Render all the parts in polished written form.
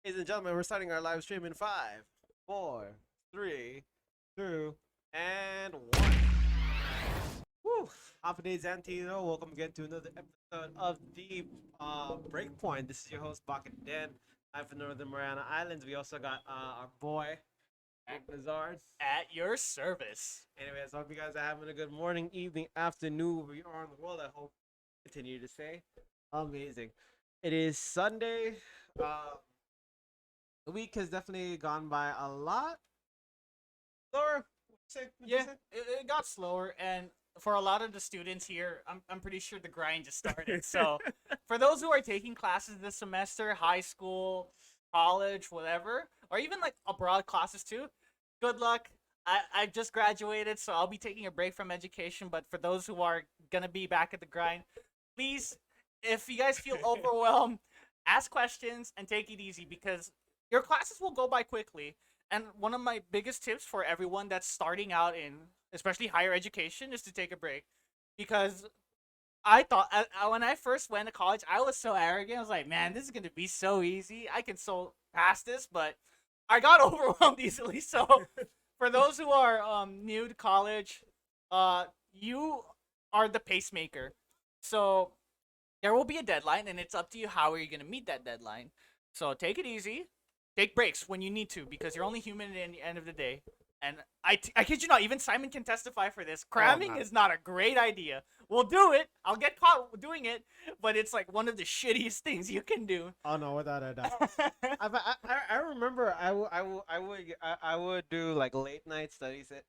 Ladies and gentlemen, we're starting our live stream in five, four, three, two, and one. Woo! Half a day's Antino. Welcome again to another episode of the Breakpoint. This is your host, Bach and Dan. I'm from Northern Mariana Islands. We also got our boy, Blizzards. At your service. Anyways, hope you guys are having a good morning, evening, afternoon, wherever you are in the world. I hope continue to say amazing. It is Sunday. The week has definitely gone by a lot slower. Yeah, it got slower, and for a lot of the students here, I'm pretty sure the grind just started. So, for those who are taking classes this semester, high school, college, whatever, or even like abroad classes too, good luck. I just graduated, so I'll be taking a break from education. But for those who are gonna be back at the grind, please, if you guys feel overwhelmed, ask questions and take it easy because your classes will go by quickly. And one of my biggest tips for everyone that's starting out in especially higher education is to take a break because I thought when I first went to college, I was so arrogant. I was like, man, this is gonna be so easy. I can so pass this, but I got overwhelmed easily. So for those who are new to college, you are the pacemaker. So there will be a deadline, and it's up to you how are you gonna meet that deadline. So take it easy. Take breaks when you need to because you're only human at the end of the day. And I kid you not, even Simon can testify for this. Cramming is not a great idea. We'll do it. I'll get caught doing it, but it's like one of the shittiest things you can do. Oh no, without a doubt. I remember I would do like late night sessions,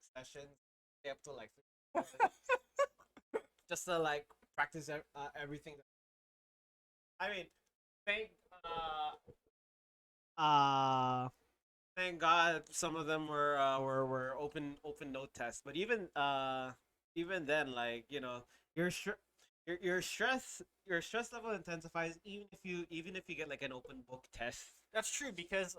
stay up to like just to like practice everything. I mean, thank thank God some of them were open note tests, but even then, like your str- your stress level intensifies even if you get like an open book test. That's true because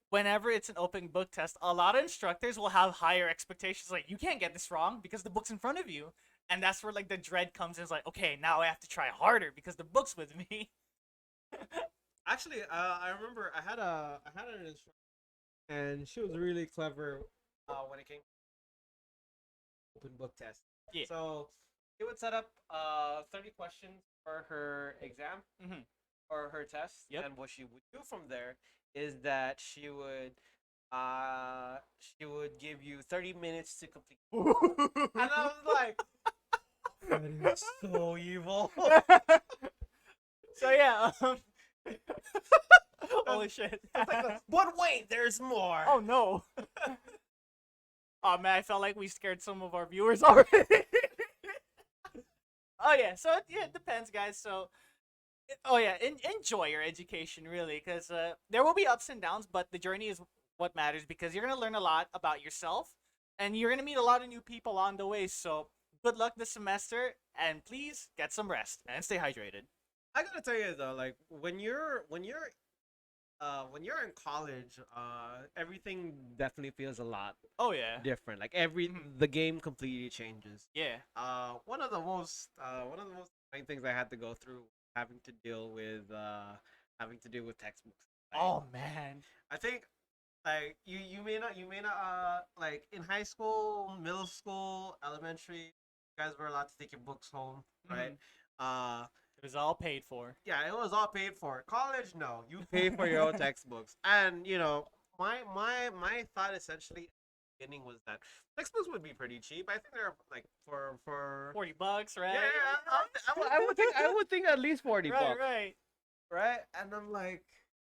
whenever it's an open book test, a lot of instructors will have higher expectations. Like you can't get this wrong because the book's in front of you, and that's where like the dread comes in. It's like, okay, now I have to try harder because the book's with me. Actually, I remember I had an instructor, and she was really clever when it came to open book test. Yeah. So she would set up 30 questions for her exam Mm-hmm. or her test, Yep. and what she would do from there is that she would give you 30 minutes to complete. And I was like, that is so evil. So yeah. Holy shit. It's like but wait, there's more. Oh no. Oh man, I felt like we scared some of our viewers already. Oh yeah, so yeah, it depends, guys. So, oh yeah, enjoy your education really, because there will be ups and downs, but the journey is what matters because you're gonna learn a lot about yourself, and you're gonna meet a lot of new people on the way. So, good luck this semester, and please get some rest and stay hydrated. I gotta tell you though, like when you're in college, everything definitely feels a lot Oh yeah, different. Like Mhm. the game completely changes. yeah. One of the most main things I had to go through having to deal with textbooks. Like, Oh man. I think like you may not like in high school, middle school, elementary, you guys were allowed to take your books home, right? It was all paid for. Yeah, it was all paid for. College, no, you pay for your own textbooks. And my thought essentially at the beginning was that textbooks would be pretty cheap. I think they're like for $40, right? yeah, I would think at least 40 Right, bucks, right. right? And I'm like,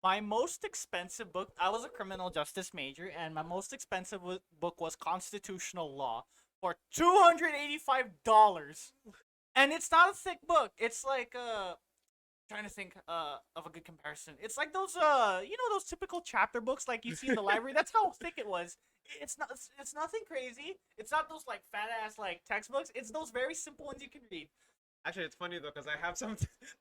My most expensive book, I was a criminal justice major, and my most expensive book was Constitutional Law for $285. And it's not a thick book. It's like, trying to think of a good comparison. It's like those, those typical chapter books like you see in the library. That's how thick it was. It's nothing crazy. It's not those like fat ass like textbooks. It's those very simple ones you can read. actually, it's funny though because I have some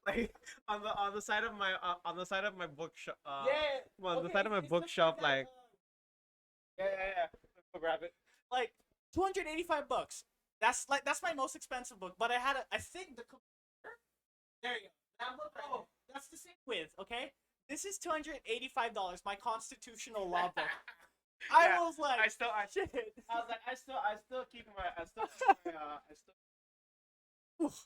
like on the side of my on the side of my bookshelf. Yeah. On the side of my it's just bookshelf, that, like yeah. Let's go grab it. like $285. That's my most expensive book. But I think the computer. There you go. That book. Oh, that's the same width. Okay. This is $285. My constitutional law book. I Yeah, was like, shit. I was like, I still keep Oof.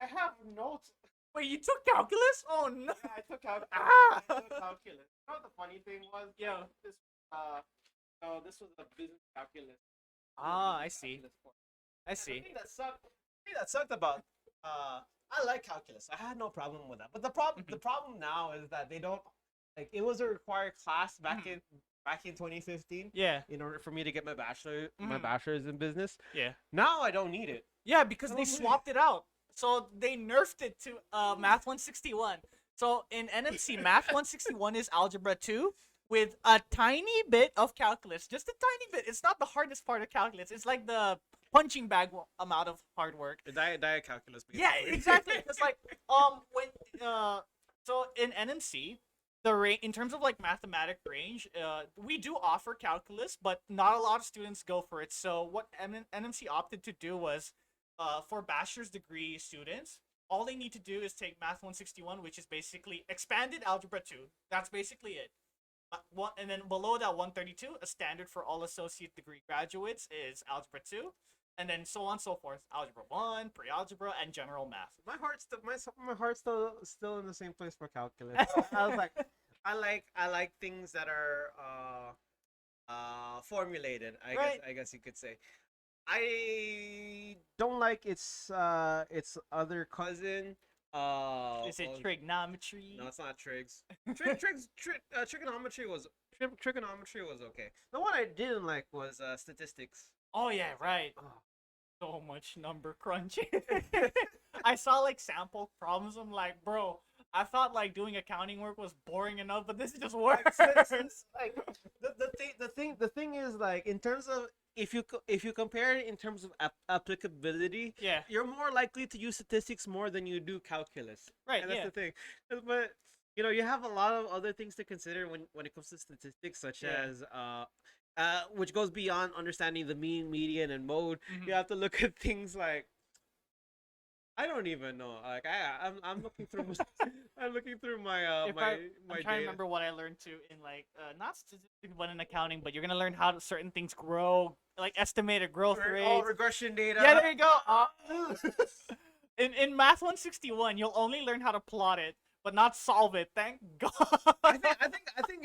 I have notes. Wait, you took calculus? Oh no. Yeah, I took calculus. Ah. I took calculus. You know what the funny thing was? Yeah. Like, this was a business calculus. Ah, I Business see. calculus course. I And see. the thing that sucked about I like calculus. I had no problem with that. But the problem now is that they don't like it was a required class back in 2015 Yeah. in order for me to get my Mhm. bachelor's in business. Yeah. Now I don't need it. Yeah, because Oh, they man. swapped it out. So they nerfed it to Math 161. So in NMC, Math 161 is Algebra 2 with a tiny bit of calculus. Just a tiny bit. It's not the hardest part of calculus. It's like the punching bag amount of hard work. The diet calculus. Yeah, basically. exactly. Because like when so in NMC, in terms of like mathematic range, we do offer calculus, but not a lot of students go for it. So what NMC opted to do was, for bachelor's degree students, all they need to do is take Math 161, which is basically expanded algebra 2. That's basically it. And then below that 132, a standard for all associate degree graduates is algebra 2. And then so on and so forth. Algebra 1, pre-algebra, and general math. My heart's still in the same place for calculus. I was like, I like things that are formulated. Right. I guess you could say. I don't like its other cousin. Is it trigonometry? No, it's not trigs. Trigonometry was okay. The one I didn't like was statistics. Oh yeah, right. Oh. So much number crunching. I saw like sample problems. I'm like, bro, I thought like doing accounting work was boring enough, but this is just worse. Like the thing is like in terms of if you compare it in terms of applicability, Yeah. you're more likely to use statistics more than you do calculus. Right. And that's Yeah. the thing. But you know, you have a lot of other things to consider when it comes to statistics, such Yeah. as which goes beyond understanding the mean, median, and mode. Mhm. You have to look at things like I don't even know. Like I'm looking through I'm looking through my If my I'm trying to data. remember what I learned too in like not statistics but in accounting, but you're gonna learn how certain things grow, like estimated growth rates. Regression data. Yeah, there you go. In Math 161, you'll only learn how to plot it, but not solve it. Thank God. I think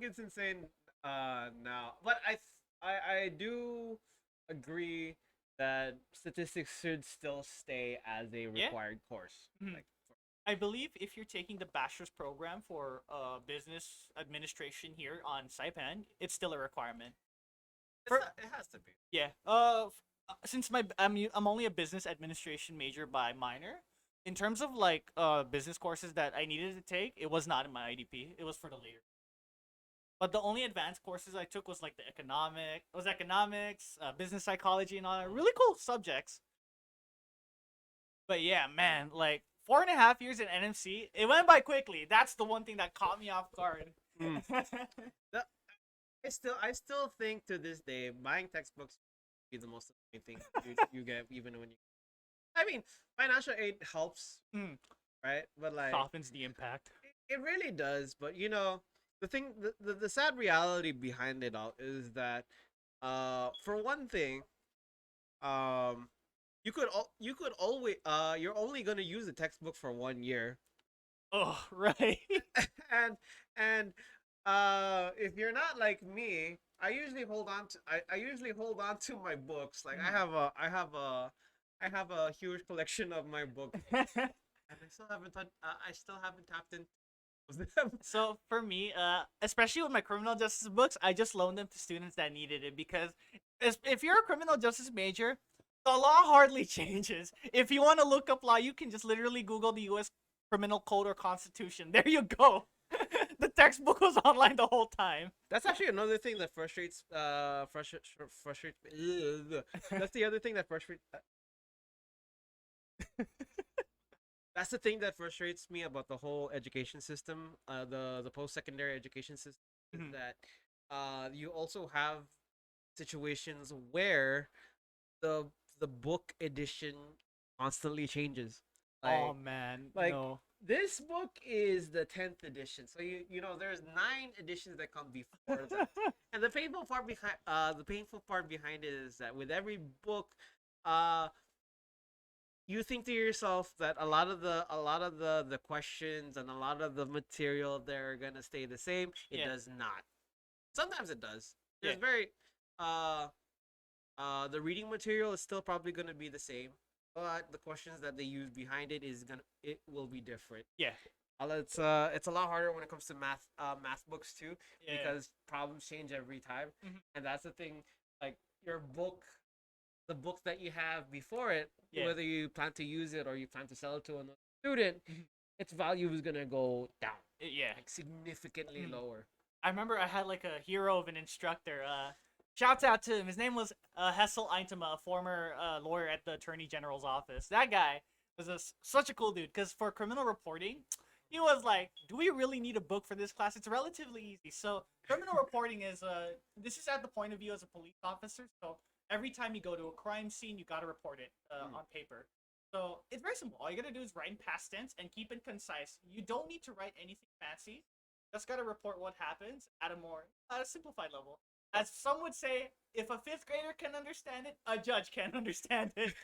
it's insane now. But I do agree that statistics should still stay as a Yeah. required course. Mhm. Like I believe if you're taking the bachelor's program for business administration here on Saipan, it's still a requirement. it has to be. Yeah. Since I'm only a business administration major by minor, in terms of like business courses that I needed to take, it was not in my IDP. It was for the later. But the only advanced courses I took was like economics, business psychology, and all that. Really cool subjects. But yeah, man, like 4.5 years in NMC, it went by quickly. That's the one thing that caught me off guard. Mm. I still think to this day buying textbooks is the most annoying thing you get even when you. I mean, financial aid helps, Mm. right? But like Softens the impact. it really does. But you know, the sad reality behind it all is that, for one thing, um, you could always you're only gonna use the textbook for 1 year, Oh, right. and if you're not like me, I usually hold on to my books. Like I have a huge collection of my books, and I still haven't tapped into them. So for me, especially with my criminal justice books, I just loaned them to students that needed it because if you're a criminal justice major, the law hardly changes. If you want to look up law, you can just literally Google the U.S. Criminal Code or Constitution. There you go. The textbook was online the whole time. That's actually another thing that frustrates frustrates. That's the other thing that frustrates. That's the thing that frustrates me about the whole education system, the post-secondary education system, is Mhm. that you also have situations where the book edition constantly changes. Oh man, like- no. this book is the 10th edition. So you know there's 9 editions that come before that. And the painful part behind it is that with every book, uh you think to yourself that a lot of the questions and a lot of the material they're gonna stay the same. It Yeah. does not. Sometimes it does. Yeah. There's very uh the reading material is still probably gonna be the same, but the questions that they use behind it will be different. Yeah. It's a lot harder when it comes to math books too, Yeah. because problems change every time, Mhm. and that's the thing. Like your book, the book that you have before it, Yeah. whether you plan to use it or you plan to sell it to another student, Mhm. its value is gonna go down, Yeah. like significantly Mhm. lower. I remember I had like a hero of an instructor. Shouts out to him. His name was Hessel Eintema, a former lawyer at the Attorney General's office. That guy was such a cool dude because for criminal reporting, he was like, "Do we really need a book for this class? It's relatively easy." So criminal reporting is this is at the point of view as a police officer. So every time you go to a crime scene, you got to report it on paper. So it's very simple. All you gotta do is write in past tense and keep it concise. You don't need to write anything fancy. Just gotta report what happens at a simplified level. As some would say, if a fifth grader can understand it, a judge can understand it.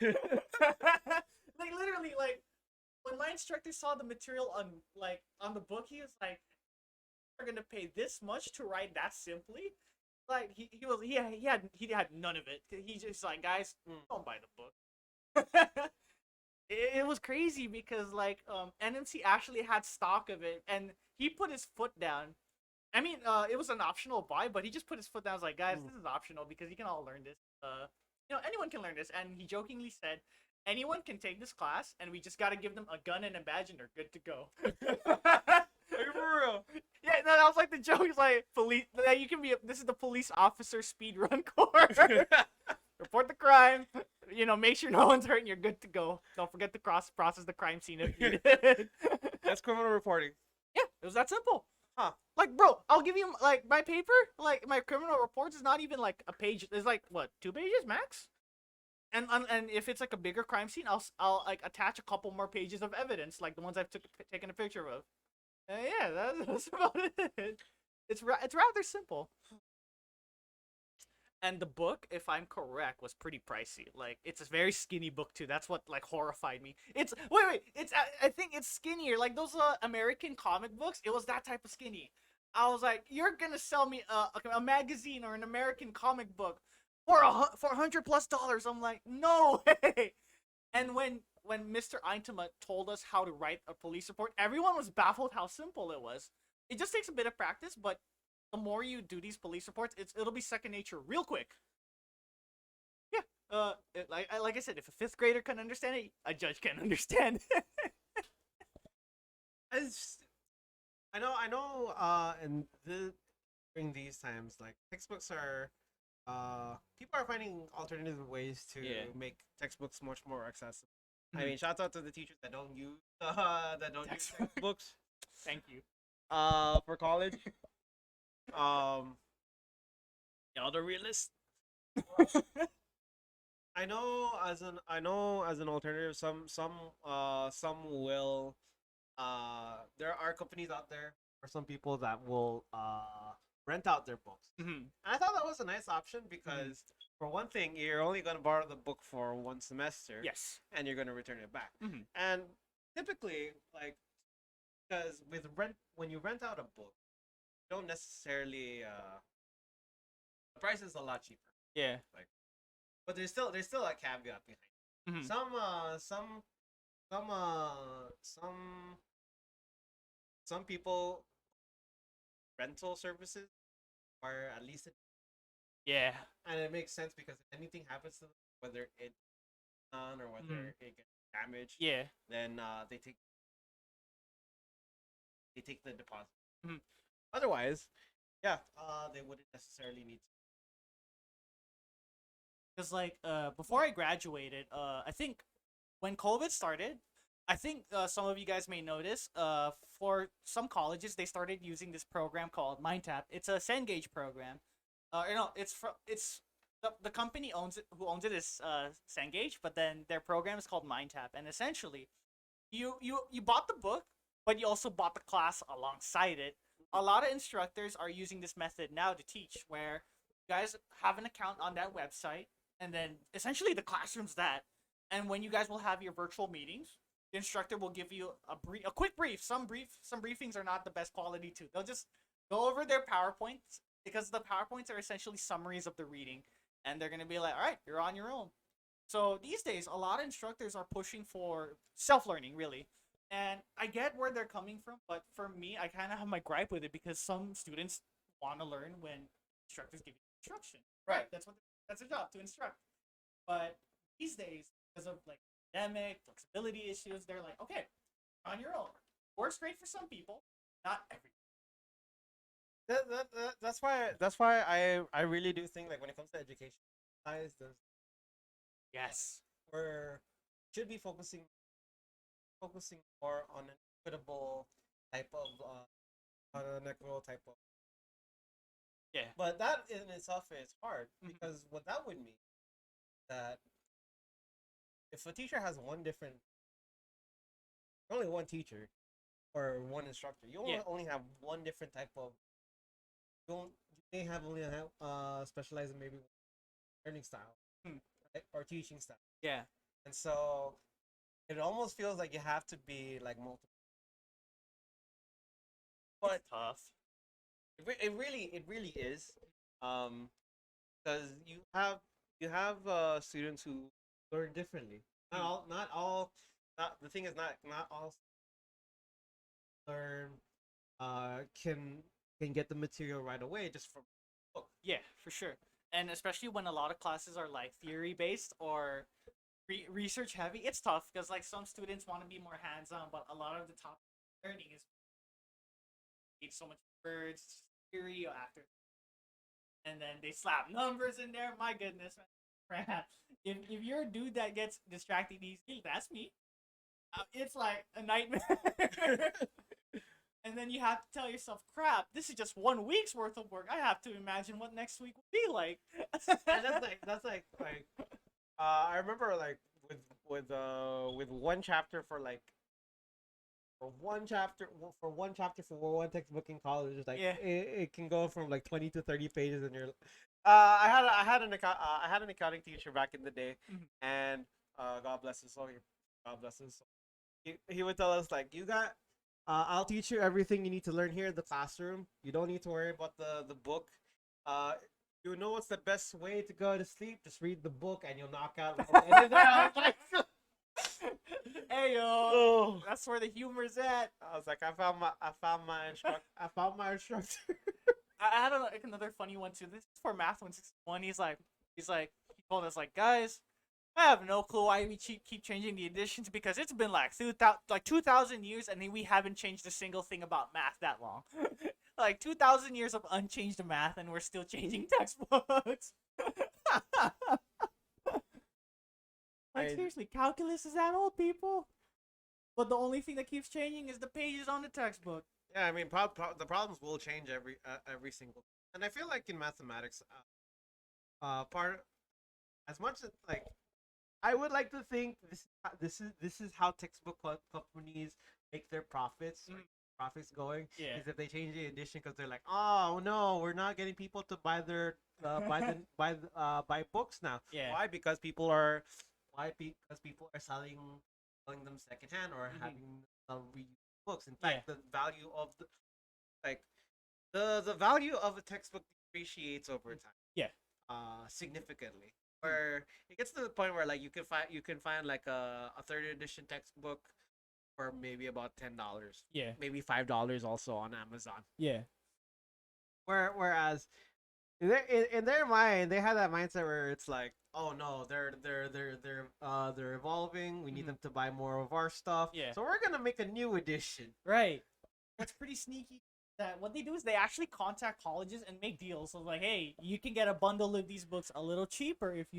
Like literally, like when my instructor saw the material on the book, he was like, "We're gonna pay this much to write that simply." Like he had none of it. He just like, guys, don't buy the book. It was crazy because like NMC actually had stock of it, and he put his foot down. I mean, it was an optional buy, but he just put his foot down. I was like, guys, this is optional because you can all learn this. Anyone can learn this. And he jokingly said, anyone can take this class, and we just got to give them a gun and a badge, and they're good to go. Are you for real? Yeah, no, that was like the joke. He's like, police. You can be. This is the police officer speed run course. Report the crime. Make sure no one's hurt, and you're good to go. Don't forget to process the crime scene if you did. That's criminal reporting. Yeah, it was that simple. Huh. Like, bro, I'll give you like my paper, like my criminal reports is not even like a page. It's like what, 2 pages max? And if it's like a bigger crime scene, I'll like attach a couple more pages of evidence, like the ones I've taken a picture of. Yeah, that's about it. It's rather simple. And the book, if I'm correct, was pretty pricey. Like it's a very skinny book too. That's what like horrified me. It's wait. It's I think it's skinnier. Like those American comic books. It was that type of skinny. I was like, you're gonna sell me a magazine or an American comic book for $100+. I'm like, no way. And when Mr. Eintema told us how to write a police report, everyone was baffled how simple it was. It just takes a bit of practice, but the more you do these police reports, it'll be second nature real quick. Yeah. Like I said, if a fifth grader can understand it, a judge can understand it. I know. And during these times, like textbooks are, people are finding alternative ways to make textbooks much more accessible. I mean, shout out to the teachers that don't use textbooks. Thank you. For college. Y'all the realist. I know as an alternative, some will, there are companies out there or some people that will rent out their books. Mhm. And I thought that was a nice option because for one thing, you're only going to borrow the book for one semester. Yes. And you're going to return it back. Mhm. And typically, like, because when you rent out a book, you don't necessarily the price is a lot cheaper. Yeah. But there's still a caveat behind it. Mhm. Some people rental services are at least Yeah. and it makes sense because if anything happens to them, whether it's done or whether it gets damaged, Yeah. then they take the deposit. Mhm. Otherwise, yeah, they wouldn't necessarily need to. Because like before I graduated, I think when COVID started, I think some of you guys may notice. For some colleges, they started using this program called MindTap. It's a Cengage program. It's the company who owns it is Cengage, but then their program is called MindTap, and essentially, you bought the book, but you also bought the class alongside it. A lot of instructors are using this method now to teach, where you guys have an account on that website, and then essentially the classroom's that. And when you guys will have your virtual meetings, the instructor will give you a quick brief. Some briefings are not the best quality too. They'll just go over their PowerPoints, because the PowerPoints are essentially summaries of the reading, and they're gonna be like, all right, you're on your own. So these days, a lot of instructors are pushing for self learning, really. And I get where they're coming from, but for me, I kind of have my gripe with it, because some students want to learn when instructors give you instruction. Right. That's their job, to instruct. But these days, because of like pandemic, flexibility issues, they're like, okay, on your own. Works great for some people, not every. That's why I really do think like when it comes to education, guys, Yes. we're should be focusing more on an equitable type of on an equitable type of. Yeah. But that in itself is hard Mhm. because what that would mean that if a teacher has only one teacher or one instructor, you only, Yeah. only have one different type of. You don't, you may have only have specialize in maybe learning style, Hmm. right? Or teaching style, Yeah. and so it almost feels like you have to be like multiple. But It's tough. it really is, um, because you have students who learn differently. Not the thing is not all learn can get the material right away just from book. Yeah, for sure. And especially when a lot of classes are like theory based or research heavy, it's tough, because like some students want to be more hands on, but a lot of the top learning is read so much words, theory after, and then they slap numbers in there. My goodness, man. Crap. If you're a dude that gets distracted easily, that's me. It's like a nightmare. And then you have to tell yourself, crap, this is just 1 week's worth of work. I have to imagine what next week will be like. And that's like I remember like with one chapter for one chapter for one textbook in college, it's like Yeah. it can go from like 20 to 30 pages, and you're I had an accounting teacher back in the day, Mhm. and God bless his soul. God bless his soul. He would tell us like, you got I'll teach you everything you need to learn here in the classroom. You don't need to worry about the book. Uh, you know what's the best way to go to sleep? Just read the book and you'll knock out. And then I was like, Hey yo, oh. that's where the humor's at. I was like, I found my instructor. I had like another funny one too. This is for Math 161. He told us like, guys, I have no clue why we keep changing the additions, because it's been like 2,000 years and we haven't changed a single thing about math that long. Like 2,000 years of unchanged math, and we're still changing textbooks. Like I- seriously, calculus is that old, people? But the only thing that keeps changing is the pages on the textbook. Yeah, I mean, the problems will change every single. And I feel like in mathematics, part as much as like I would like to think this is how textbook companies make their profits. Mm. Profits going Yeah. is if they change the edition because they're like, oh no, we're not getting people to buy their buy books now. Yeah. Why? Because people are selling them secondhand or Mhm. having reused books. In Yeah. fact, the value of like the value of a textbook depreciates over time. Yeah. Significantly. Where it gets to the point where like you can find like a third edition textbook for maybe about $10. Yeah. Maybe $5 also on Amazon. Yeah. Whereas in their mind they have that mindset where it's like, oh no, they're evolving. We need Mhm. them to buy more of our stuff. Yeah. So we're gonna make a new edition. Right. What's pretty sneaky, that what they do is they actually contact colleges and make deals. So like, hey, you can get a bundle of these books a little cheaper if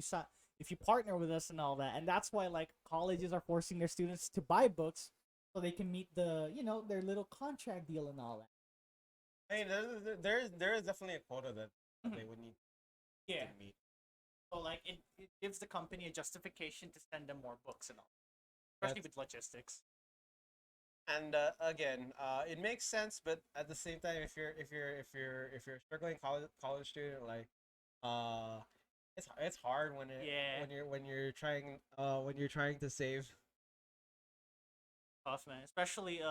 you partner with us and all that. And that's why like colleges are forcing their students to buy books so they can meet their little contract deal and all that. I mean, there is definitely a quota that they Mhm. would need Yeah. to meet. So like it gives the company a justification to send them more books and all, especially That's with logistics. And again, it makes sense, but at the same time, if you're a struggling college student, like uh, it's hard Yeah, when you're trying to save. tough man. Especially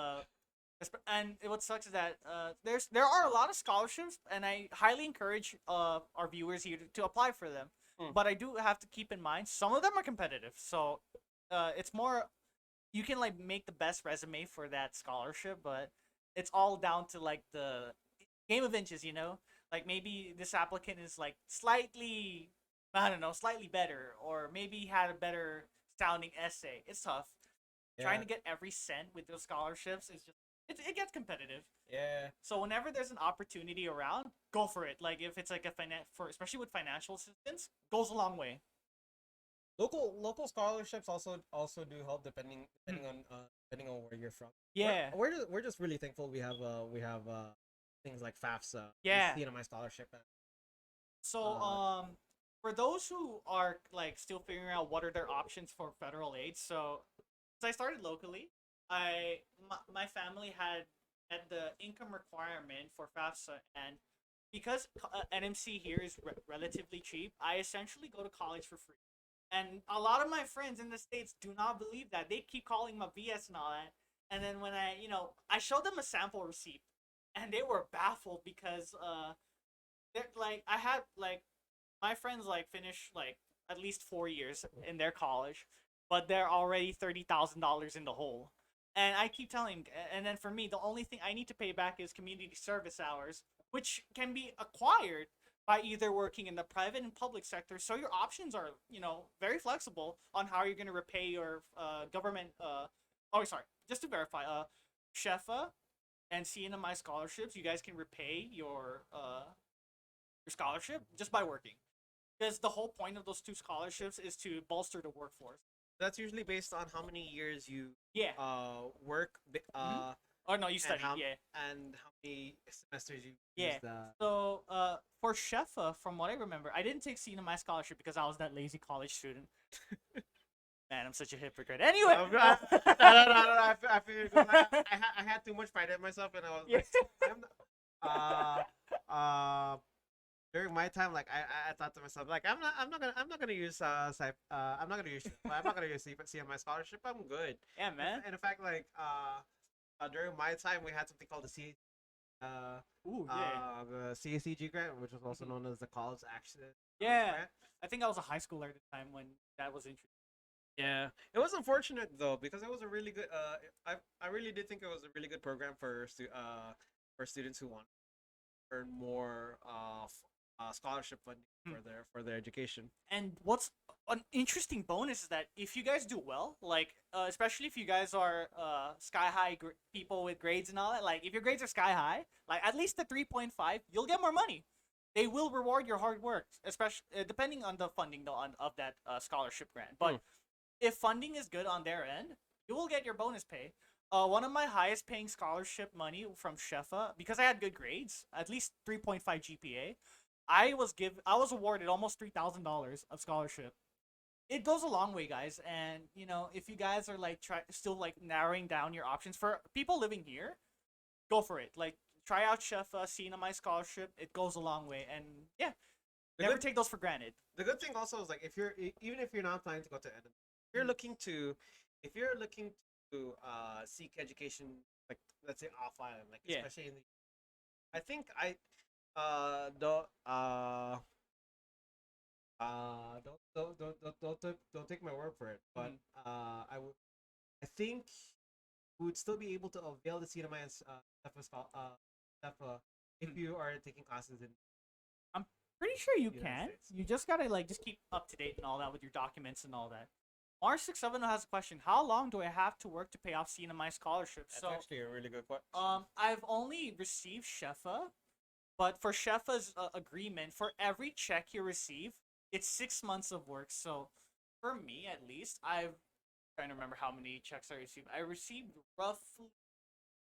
and what sucks is that there are a lot of scholarships, and I highly encourage our viewers here to apply for them. Mm. But I do have to keep in mind some of them are competitive, so it's more you can like make the best resume for that scholarship, but it's all down to like the game of inches, you know? Like maybe this applicant is like slightly, I don't know, slightly better, or maybe had a better sounding essay. It's tough. Trying Yeah, to get every cent with those scholarships is just it gets competitive. yeah. So whenever there's an opportunity around, go for it. Like if it's like a for especially with financial assistance, goes a long way. Local scholarships also do help Mm. depending on where you're from. Yeah, We're just really thankful we have things like FAFSA, yeah. CNMI scholarship. So, Uh, for those who are like still figuring out what are their options for federal aid, so since I started locally, my family had the income requirement for FAFSA, and because NMC here is relatively cheap, I essentially go to college for free. And a lot of my friends in the states do not believe that. They keep calling my BS and all that. And then when I showed them a sample receipt, and they were baffled because like I had like my friends like finish like at least 4 years in their college, but they're already $30,000 in the hole. And I keep telling, and then for me, the only thing I need to pay back is community service hours, which can be acquired by either working in the private and public sector. So your options are, very flexible on how you're going to repay your government. Oh, sorry, just to verify, Shefa and CNMI scholarships, you guys can repay your scholarship just by working. Because the whole point of those two scholarships is to bolster the workforce. that's usually based on how many years you Yeah. work Mm-hmm. Oh no, you and studied. Yeah. how many semesters you use Yeah. the. So for Shefa, from what I remember, I didn't take my scholarship because I was that lazy college student. Man, I'm such a hypocrite. Anyway. No, no, I figured I had too much pride in myself, and I was Yeah. like, I'm not, during my time, like I thought to myself, like I'm not gonna use I'm not gonna use I'm not gonna use CMI scholarship. I'm good. Yeah, man. And in fact, like during my time, we had something called Ooh, yeah. the CACG grant, which was also Mhm. known as the College Action Yeah. Grant. I think I was a high schooler at the time when that was introduced. Yeah, it was unfortunate though because it was a really good. I really did think it was a really good program for students who want to earn more scholarship funding Hmm. for their education. And what's an interesting bonus is that if you guys do well, like especially if you guys are sky high people with grades and all that, like if your grades are sky high, like at least the 3.5, you'll get more money. They will reward your hard work, especially depending on the funding though of that scholarship grant. Hmm. But if funding is good on their end, you will get your bonus pay. One of my highest paying scholarship money from Shefa, because I had good grades, at least 3.5 GPA, I was awarded almost $3,000 of scholarship. It goes a long way, guys. And if you guys are like still like narrowing down your options for people living here, go for it. Like try out Shefa, CNMI scholarship. It goes a long way. And yeah, The never good take those for granted. the good thing also is like if you're even if you're not planning to go to Edinburgh, if you're looking to seek education, like let's say off island, like Yeah. especially in the I think I the don't take my word for it, but Mhm. I think you would still be able to avail the CNMI and stuff if Mhm. you are taking classes in I'm pretty sure you the United can. States. You just gotta like just keep up to date and all that with your documents and all that. R67 has a question. How long do I have to work to pay off CNMI scholarship? That's So, actually a really good question. I've only received Shefa, but for Shefa's agreement, for every check you receive, it's 6 months of work. So, for me at least, I've trying to remember how many checks I received. I received roughly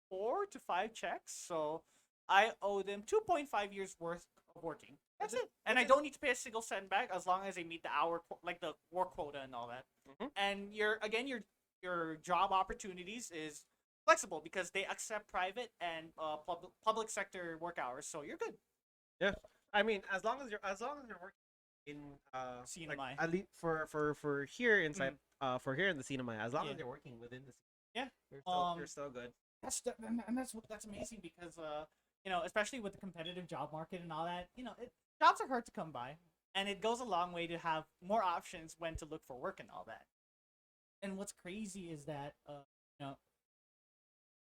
4 to 5 checks, so I owe them 2.5 years worth of working. That's it, and I don't need to pay a single cent back as long as they meet the like the work quota and all that. Mhm. And your job opportunities is flexible because they accept private and public sector work hours, so you're good. Yeah, I mean, as long as you're working in like CNMI. at least for here inside Mm, for here in the cinema, as long yeah, as you're working within the yeah. you're still good. That's amazing because especially with the competitive job market and all that, jobs are hard to come by, and it goes a long way to have more options when to look for work and all that. And what's crazy is that you know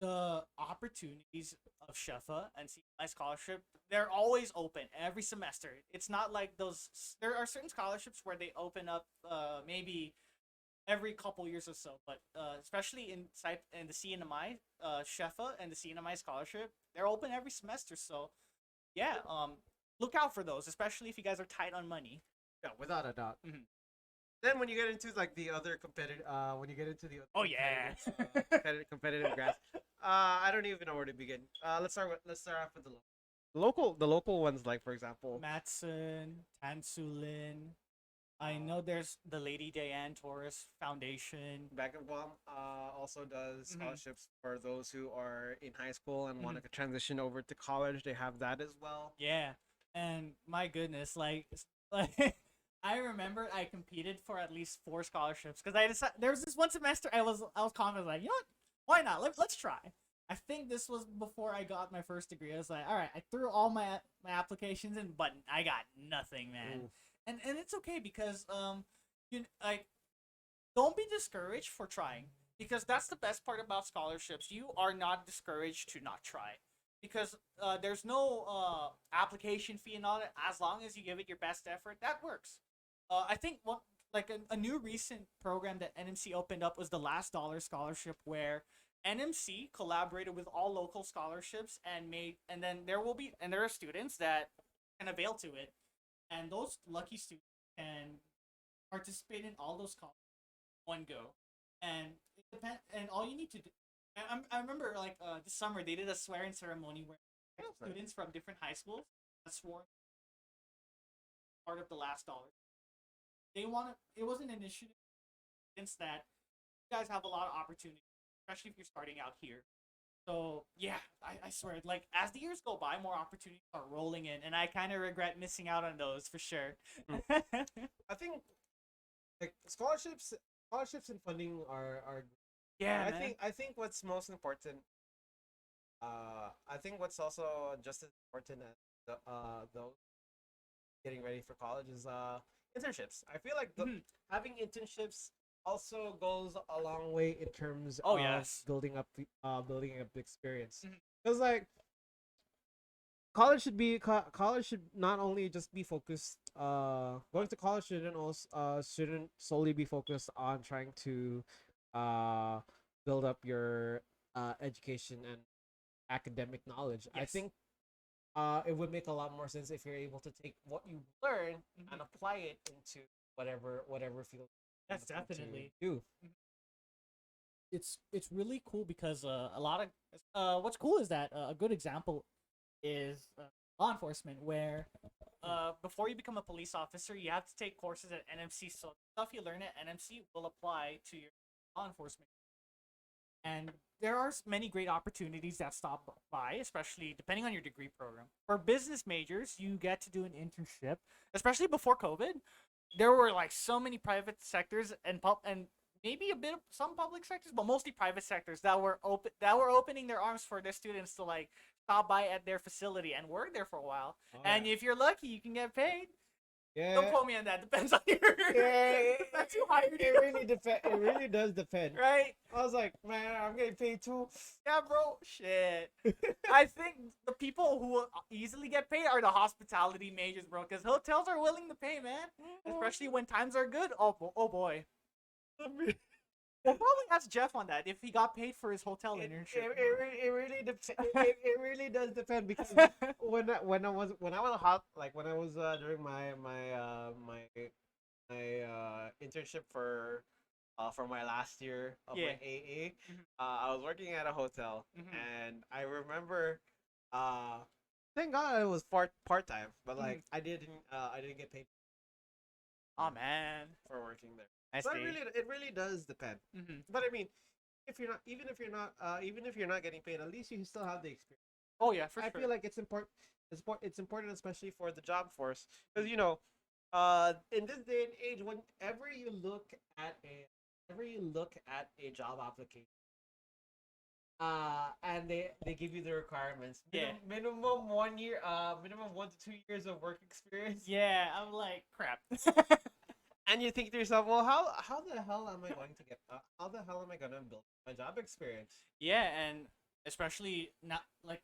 the opportunities of Shefa and CMI scholarship, they're always open every semester. It's not like those. There are certain scholarships where they open up maybe every couple years or so, but especially in the CNMI, Shefa and the CNMI scholarship, they're open every semester. So yeah, look out for those, especially if you guys are tight on money. Yeah, without a doubt. Mhm. Then when you get into like the other competitive, when you get into the Oh other yeah. competitive graphs, I don't even know where to begin. Let's start off with the local ones, like for example, Matson, Tansulin. I know there's the Lady Diane Torres Foundation. Basketball also does Mhm. scholarships for those who are in high school and want Mhm. to transition over to college. They have that as well. Yeah, and my goodness, like I remember I competed for at least 4 scholarships because I decided there was this one semester I was confident like, you know what, why not? Let's try. I think this was before I got my first degree. I was like, all right, I threw all my applications in, but I got nothing, man. Ooh. And it's okay because like don't be discouraged for trying because that's the best part about scholarships. You are not discouraged to not try because there's no application fee and all that. As long as you give it your best effort, that works. I think what like a new recent program that NMC opened up was the Last Dollar Scholarship, where NMC collaborated with all local scholarships and then there are students that can avail to it, and those lucky students can participate in all those scholarships one go, and it depend. And all you need to do. I remember like this summer they did a swearing ceremony where That's nice. students from different high schools swore part of the Last Dollar. They wanted it was an initiative since that you guys have a lot of opportunity, especially if you're starting out here. So yeah, I swear, like as the years go by, more opportunities are rolling in, and I kind of regret missing out on those for sure. Mm. I think like scholarships and funding are. Yeah, I man. think I think what's most important. I think what's also just as important as those getting ready for college is internships. I feel like Mhm. having internships also goes a long way in terms Oh of yes. building up the experience. Mhm. Because like college should not only just be focused going to college shouldn't solely be focused on trying to uh build up your education and academic knowledge. I Yes. think it would make a lot more sense if you're able to take what you learn and Mhm. apply it into whatever field you're That's looking to definitely. do. It's really cool because a lot of what's cool is that a good example is law enforcement, where before you become a police officer you have to take courses at NMC, so stuff you learn at NMC will apply to your law enforcement. And there are many great opportunities that stop by, especially depending on your degree program. For business majors, you get to do an internship, especially before COVID. There were like so many private sectors and maybe a bit of some public sectors, but mostly private sectors that were opening their arms for their students to like stop by at their facility and work there for a while. Oh yeah. And if you're lucky, you can get paid. Don't Yeah. quote me on that. Depends on your Yeah, depends who hired it you, really depend. It really does depend. right? I was like, man, I'm getting paid too. Yeah, bro. Shit. I think the people who will easily get paid are the hospitality majors, bro, because hotels are willing to pay, man. Especially when times are good. Oh boy. We'll probably ask Jeff on that if he got paid for his hotel internship. It really does depend because when I was hot like when I was during my internship for my last year of my Yeah. AA, Mhm. I was working at a hotel, Mhm. and I remember, uh, thank God it was part time, but Mhm. like I didn't get paid Oh man. for working there. I So see. it really does depend. Mhm. But I mean, even if you're not getting paid, at least you still have the experience. Oh yeah, for I sure. feel like it's important. It's important, especially for the job force, because in this day and age, whenever you look at a job application, and they give you the requirements, Yeah. minimum 1 year, minimum 1 to 2 years of work experience, Yeah, I'm like crap. and you think to yourself, well, how the hell am I going to get? How the hell am I gonna build my job experience? Yeah, and especially not like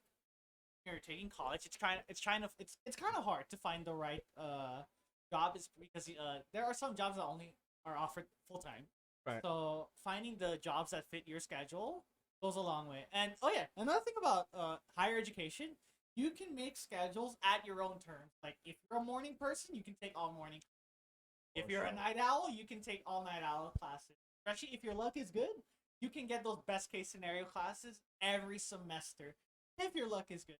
you're taking college, it's kind of hard to find the right job is because there are some jobs that only are offered full time. Right. So finding the jobs that fit your schedule goes a long way. And oh yeah, another thing about higher education, you can make schedules at your own terms. Like if you're a morning person, you can take all morning. If For you're a sure. night owl, you can take all night owl classes. Especially if your luck is good, you can get those best case scenario classes every semester. If your luck is good.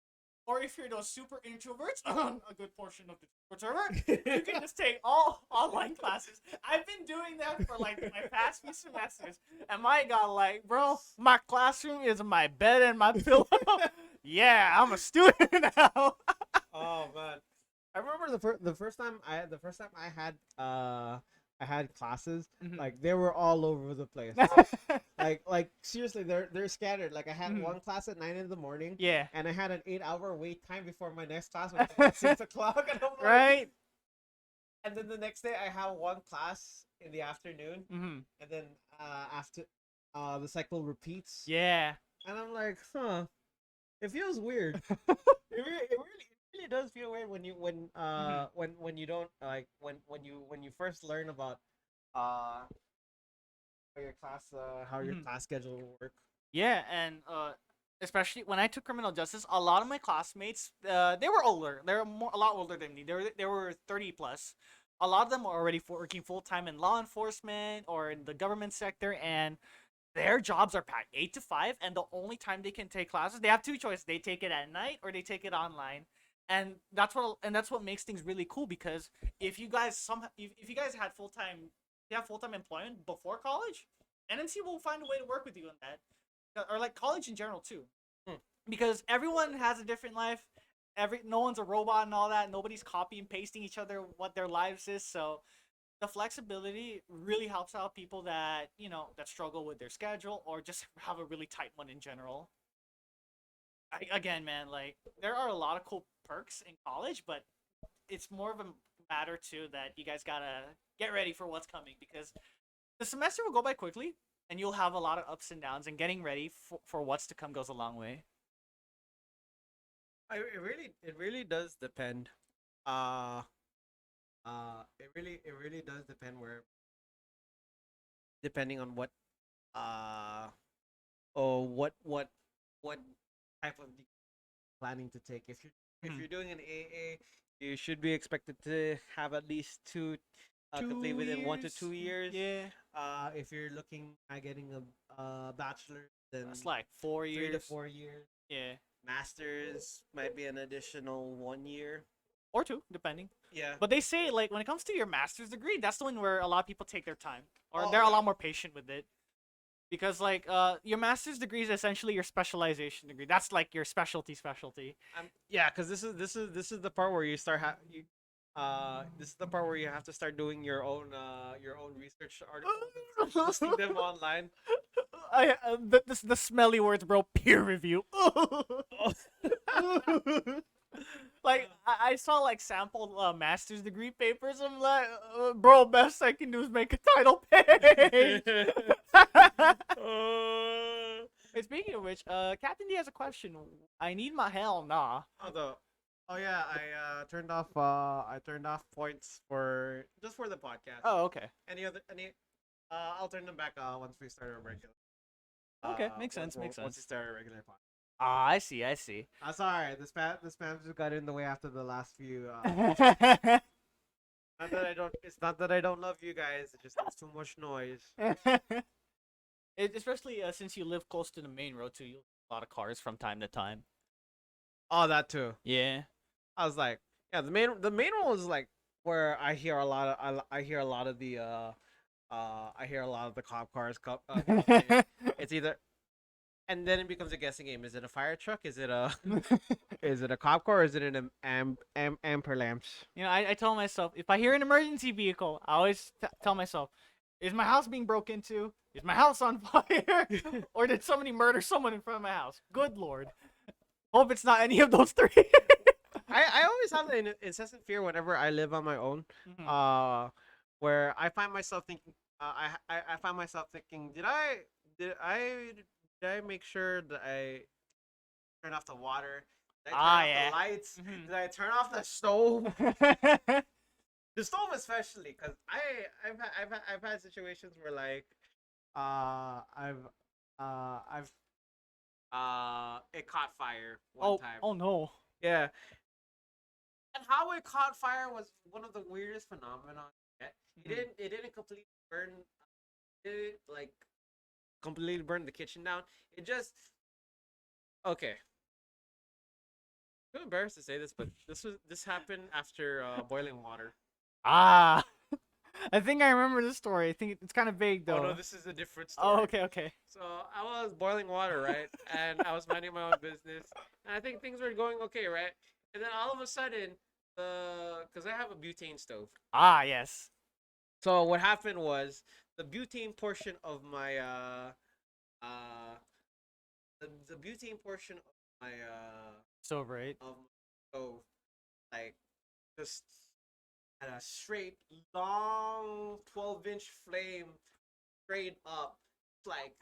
Or if you're those super introverts, a good portion of the introvert, you can just take all online classes. I've been doing that for like my past few semesters, and my God, like, bro, my classroom is my bed and my pillow. Yeah, I'm a student now. Oh man, I remember the first time I had classes, Mhm. like they were all over the place. Like seriously, they're scattered. Like I had Mhm. one class at 9 in the morning, Yeah. and I had an 8 hour wait time before my next class, which was at 6 o'clock, and I'm like, Right? and then the next day I have one class in the afternoon, Mm-hmm. and then after the cycle repeats, Yeah. and I'm like, huh, it feels weird. It really does feel weird when Mm-hmm. when you don't like when you first learn about uh how your Mm-hmm. class schedule will work. Yeah, and especially when I took criminal justice, a lot of my classmates, they were older. They were a lot older than me. They were 30 plus. A lot of them are already working full time in law enforcement or in the government sector, and their jobs are packed 8 to 5. And the only time they can take classes, they have two choices: they take it at night or they take it online. And that's what makes things really cool because if you guys had full time, you have full time employment before college, NMC will find a way to work with you on that or like college in general too, Hmm. because everyone has a different life. No one's a robot and all that. Nobody's copy and pasting each other what their lives is. So the flexibility really helps out people that that struggle with their schedule or just have a really tight one in general. Again, man, like there are a lot of cool perks in college, but it's more of a matter too that you guys gotta get ready for what's coming because the semester will go by quickly and you'll have a lot of ups and downs, and getting ready for what's to come goes a long way. It really does depend. Uh it really does depend where depending on what uh or what type of planning to take. If Mhm. you're doing an AA, you should be expected to have at least two complete two within 1 to 2 years years. Yeah, If you're looking at getting a bachelor, then that's like 4 years. 3 to 4 years. Yeah, Masters might be an additional 1 year. or two depending. Yeah. But they say like when it comes to your master's degree, that's the one where a lot of people take their time or Oh they're a yeah. lot more patient with it because like your master's degree is essentially your specialization degree. That's like your specialty. Yeah, because this is the part where you start you this is the part where you have to start doing your own research articles and start posting them online. The smelly words, bro. Peer review. Like I saw like sample master's degree papers. I'm like, bro, best I can do is make a title page. uh, Hey, speaking of which, Captain D has a question. I need my hell nah. although, oh yeah, I turned off points for just for the podcast. Oh, okay. Any I'll turn them back once we start our regular. Okay, makes sense. Makes Once we sense. start our regular podcast. Ah, I see. I see. Sorry, the spam just got in the way after the last few. Not that I don't. It's not that I don't love you guys. It's just there's too much noise. Especially since you live close to the main road too, you a lot of cars from time to time. Oh, that too. Yeah. I was like, yeah, the main one is like where I hear a lot of I hear a lot of the I hear a lot of the cop cars come in. It's either, and then it becomes a guessing game. Is it a fire truck? Is it a is it a cop car? Or is it an amper lamps? You know, I tell myself, if I hear an emergency vehicle, I always tell myself, is my house being broke into? Is my house on fire? Or did somebody murder someone in front of my house? Good lord. Hope it's not any of those three. I always have an incessant fear whenever I live on my own, where I find myself thinking, I find myself thinking, did I did I make sure that I turn off the water? Did I turn off Yeah. the lights? Mhm. Did I turn off the stove? The stove especially, because I've had situations where like I've it caught fire one time. Oh no. Yeah, and how it caught fire was one of the weirdest phenomena yet. It didn't completely burn it like completely burn the kitchen down. It just okay. I'm embarrassed to say this, but this happened after boiling water. Ah. I think I remember this story. I think it's kind of vague though. Oh no, this is a different story. Oh, okay. So I was boiling water, right? And I was minding my own business. And I think things were going okay, right? And then all of a sudden, because I have a butane stove. Ah, yes. So what happened was the butane portion of my the butane portion of my So right. of my stove like just had a straight long 12-inch flame straight up like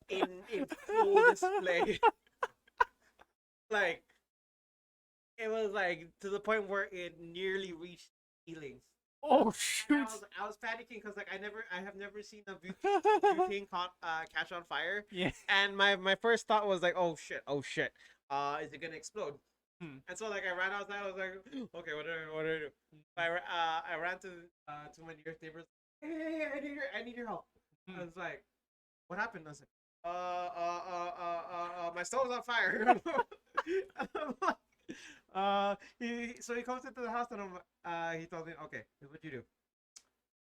in full display. Like it was like to the point where it nearly reached the ceiling. Oh And shoot. I was panicking because like I have never seen a butane catch on fire. Yeah. And my first thought was like, oh shit, is it gonna explode? Hmm. And so like I ran outside. I was like, okay, what do I do? So I ran to my nearest neighbors. Hey, I need your help. I was like, what happened? I was like, my stove's on fire. So he comes into the house and he told me, okay, here's what you do: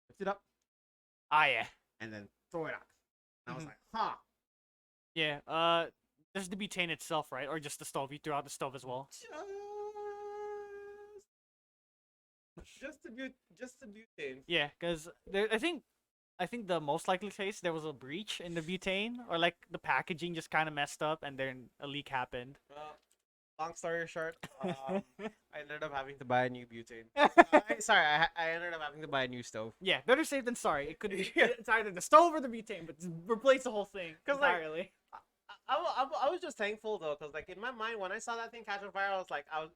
lift it up Ah, yeah. and then throw it out. And I was Mhm. like, huh. Yeah. There's the butane itself, right? Or just the stove? You threw out the stove as well. Just the butane. Yeah, because I think the most likely case there was a breach in the butane, or like the packaging just kind of messed up, and then a leak happened. Long story short, I ended up having to buy a new butane. I ended up having to buy a new stove. Yeah, better safe than sorry. It could be Yeah. it's either the stove or the butane, but just replace the whole thing 'Cause, like, entirely. I was just thankful though, because like in my mind when I saw that thing catch on fire, I was like, I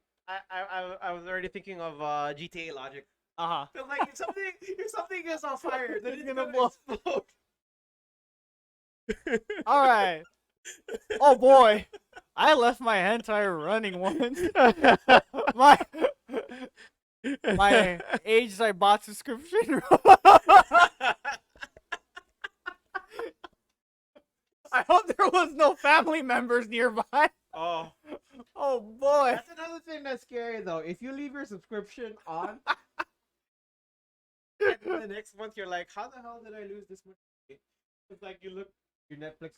was already thinking of GTA logic. Uh-huh. Cause like if something gets on fire, then it's gonna gonna blow. explode. All right. Oh boy, I left my hentai running once. my my age I bought subscription. I hope there was no family members nearby. Oh, Oh boy. that's another thing that's scary though. If you leave your subscription on, and then the next month you're like, how the hell did I lose this much money? It's like you look your Netflix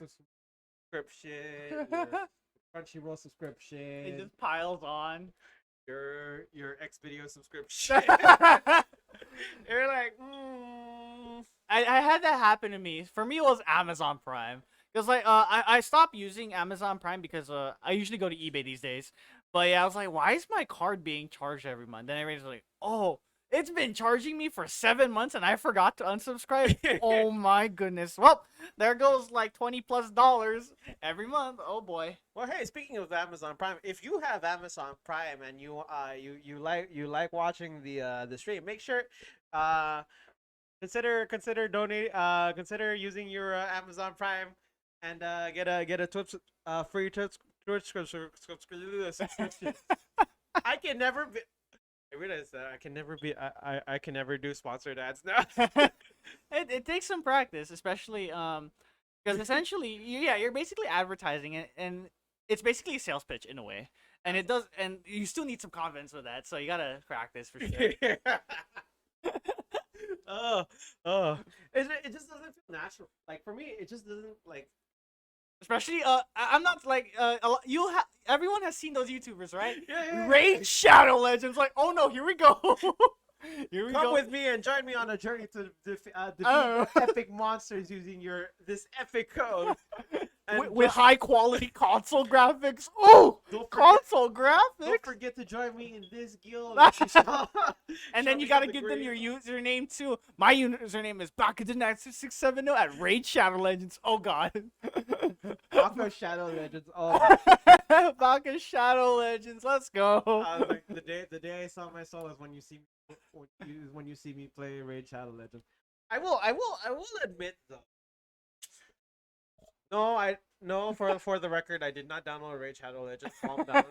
subscription, your Crunchyroll It subscription, just piles on. your Xvideo subscription. You're like, I had that happen to me. For me, it was Amazon Prime. Because like I stopped using Amazon Prime because I usually go to eBay these days. But yeah, I was like, why is my card being charged every month? Then everybody's like, oh, it's been charging me for 7 months and I forgot to unsubscribe. Oh my goodness. Well, there goes like $20+ every month. Oh boy. Well, hey, speaking of Amazon Prime, if you have Amazon Prime and you like watching the stream, make sure consider donate consider using your Amazon Prime and get a Twitch free Twitch subscription. I can never be. I realize that I can never be. I can never do sponsored ads now. It takes some practice, especially because essentially you're basically advertising it, and it's basically a sales pitch in a way, and it does, and you still need some confidence with that, so you gotta practice for sure. Oh, it just doesn't feel natural. Like for me, it just doesn't like Especially, I'm not like everyone has seen those YouTubers, right? Yeah. Raid Shadow Legends, like, oh no, here we go, here we Come go. with me and join me on a journey to defeat Oh. epic monsters using this epic code. And With high quality console graphics. Oh, don't forget, console don't graphics. forget to join me in this guild. And then you gotta give them your username too. My username is Bakadinax670 at Raid Shadow Legends. Oh god. Baka Shadow Legends. Oh, Baka Shadow Legends. Let's go. like the day I saw myself is when you see me when you see me play Raid Shadow Legends. I will admit though. No, for the record, I did not download Raid Shadow Legends. Calm down.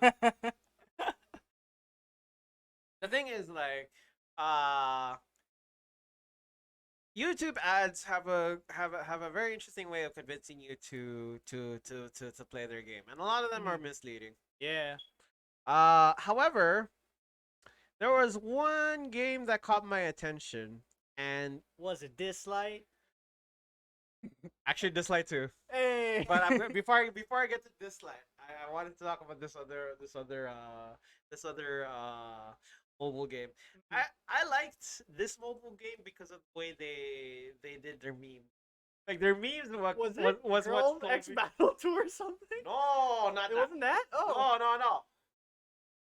The thing is, like, YouTube ads have a very interesting way of convincing you to play their game, and a lot of them are misleading. Yeah. However, there was one game that caught my attention, and Was it Dislight? actually Dislight too. Hey. But before I get to Dislight, I wanted to talk about this other mobile game. I liked this mobile game because of the way they did their memes. Like their memes Was it was Girls what X Battle 2 or something? No, not It that. wasn't that? Oh. No.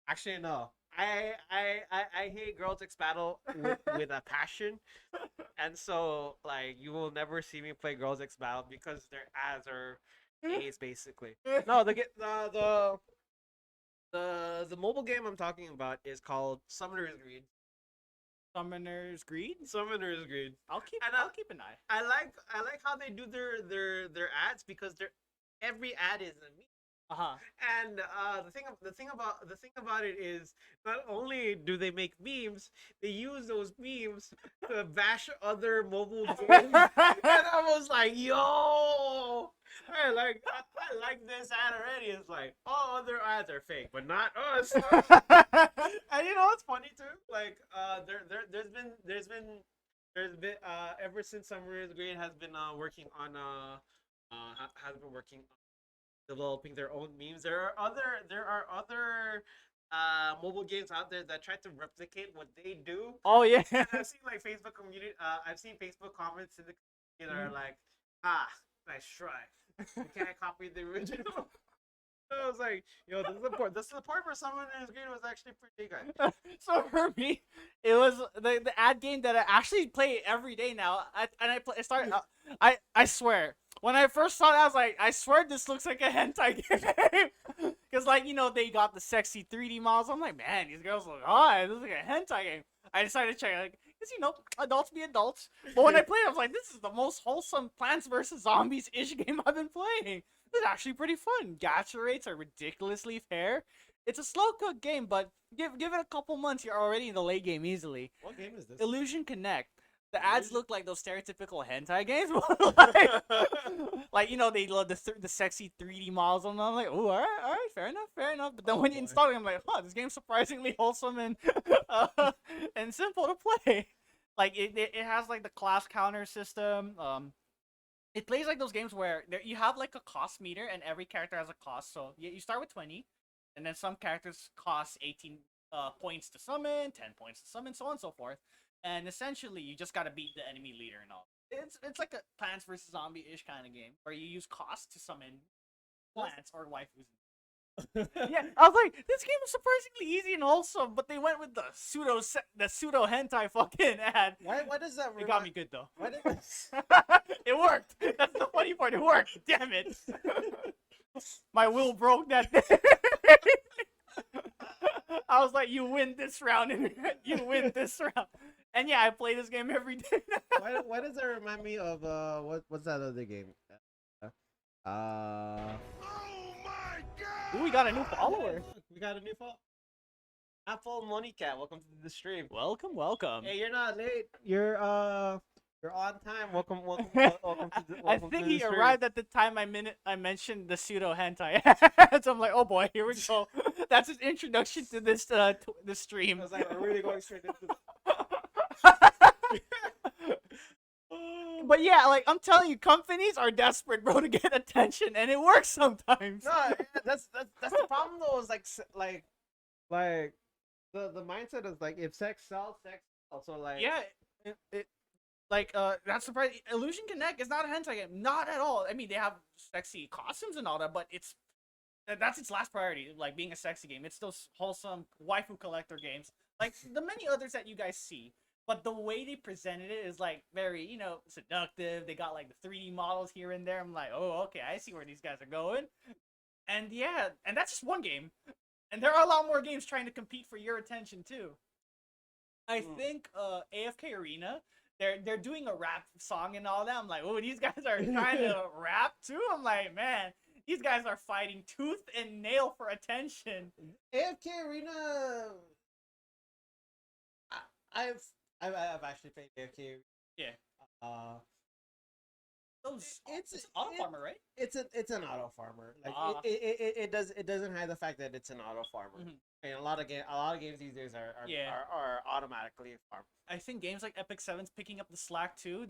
Actually, no. I hate Girls X Battle with a passion, and so like you will never see me play Girls X Battle because their ads are A's basically. No, the mobile game I'm talking about is called Summoner's Greed. Summoner's Greed? Summoner's Greed. I'll keep an eye. I like how they do their ads because every ad is a meme. Uh-huh. And the thing about it is not only do they make memes, they use those memes to bash other mobile games. And I was like, yo, I like this ad already. It's like all other ads are fake, but not us. And you know what's funny too? Like there's been ever since Summer's Grade has been working on developing their own memes. There are other mobile games out there that try to replicate what they do. Oh yeah. And I've seen like Facebook community. I've seen Facebook comments in the community that are like, nice try. You can't copy the original. So I was like, yo, the support for Summoner's Green was actually pretty good. So for me, it was the ad game that I actually play every day now. I swear, when I first saw it, I was like, I swear this looks like a hentai game. Because like, they got the sexy 3D models. I'm like, man, these girls look hot. This is like a hentai game. I decided to check it, like, because adults be adults. But when I played it, I was like, this is the most wholesome Plants vs Zombies-ish game I've been playing. It's actually pretty fun. Gacha rates are ridiculously fair. It's a slow cook game, but give it a couple months, you're already in the late game easily. What game is this? Illusion Connect. The ads look like those stereotypical hentai games, like they love the sexy 3D models, and I'm like, oh, all right, fair enough. But then when you install it, I'm like, this game's surprisingly wholesome and simple to play. Like it has like the class counter system. It plays like those games where you have like a cost meter, and every character has a cost. So you start with 20, and then some characters cost 18 points to summon, 10 points to summon, so on and so forth. And essentially, you just gotta beat the enemy leader and all. It's like a Plants vs Zombie-ish kind of game where you use cost to summon plants or waifus. Yeah, I was like, this game is surprisingly easy and wholesome, but they went with the pseudo hentai fucking ad. Why does that? It got me good though. Why did this? It worked. That's the funny part. It worked. Damn it. My will broke that day. I was like, you win this round, and you win this round. And yeah, I play this game every day. Why does that remind me of what's that other game? Oh my god! Ooh, we got a new follower. We got a new follower. Apple Money Cat, welcome to the stream. Welcome. Hey, you're not late. You're on time. Welcome to the I think he stream. arrived at the time I mentioned the pseudo hentai. So I'm like, oh boy, here we go. That's his introduction to this this stream. I was like, we're really going straight into But yeah, like I'm telling you, companies are desperate, bro, to get attention, and it works sometimes. No, yeah, that's the problem though. Is like the mindset is like if sex sells, sex sells. So like Yeah, like that's surprising. Illusion Connect is not a hentai game, not at all. I mean, they have sexy costumes and all that, but that's its last priority, like being a sexy game. It's those wholesome waifu collector games, like the many others that you guys see. But the way they presented it is like very, seductive. They got like the 3D models here and there. I'm like, oh, okay, I see where these guys are going. And yeah, and that's just one game. And there are a lot more games trying to compete for your attention too. I think AFK Arena, they're doing a rap song and all that. I'm like, oh, these guys are trying to rap too. I'm like, man, these guys are fighting tooth and nail for attention. AFK Arena. I've actually played AFK. Yeah. Uh, It's auto farmer, right? it's an auto farmer. Like Ah. it doesn't hide the fact that it's an auto farmer. Mhm. And a lot of games these days Yeah. are automatically farmed. I think games like Epic 7's picking up the slack too.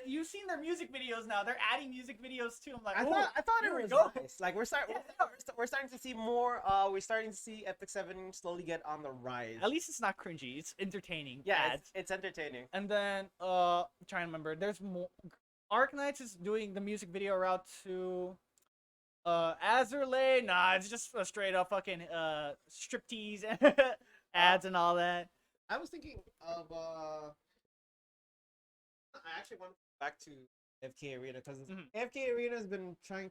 You've seen their music videos now. They're adding music videos too. I'm like, I oh, thought it here we was go. nice. Like we're starting to see more. We're starting to see Epic 7 slowly get on the rise. At least it's not cringy. It's entertaining. Yeah, ads. it's entertaining. And then I'm trying to remember. There's more. Arknights is doing the music video route to Azurlay. Nah, it's just a straight up fucking striptease ads and all that. I was thinking of I actually want to go back to FK Arena because Mhm. FK Arena has been trying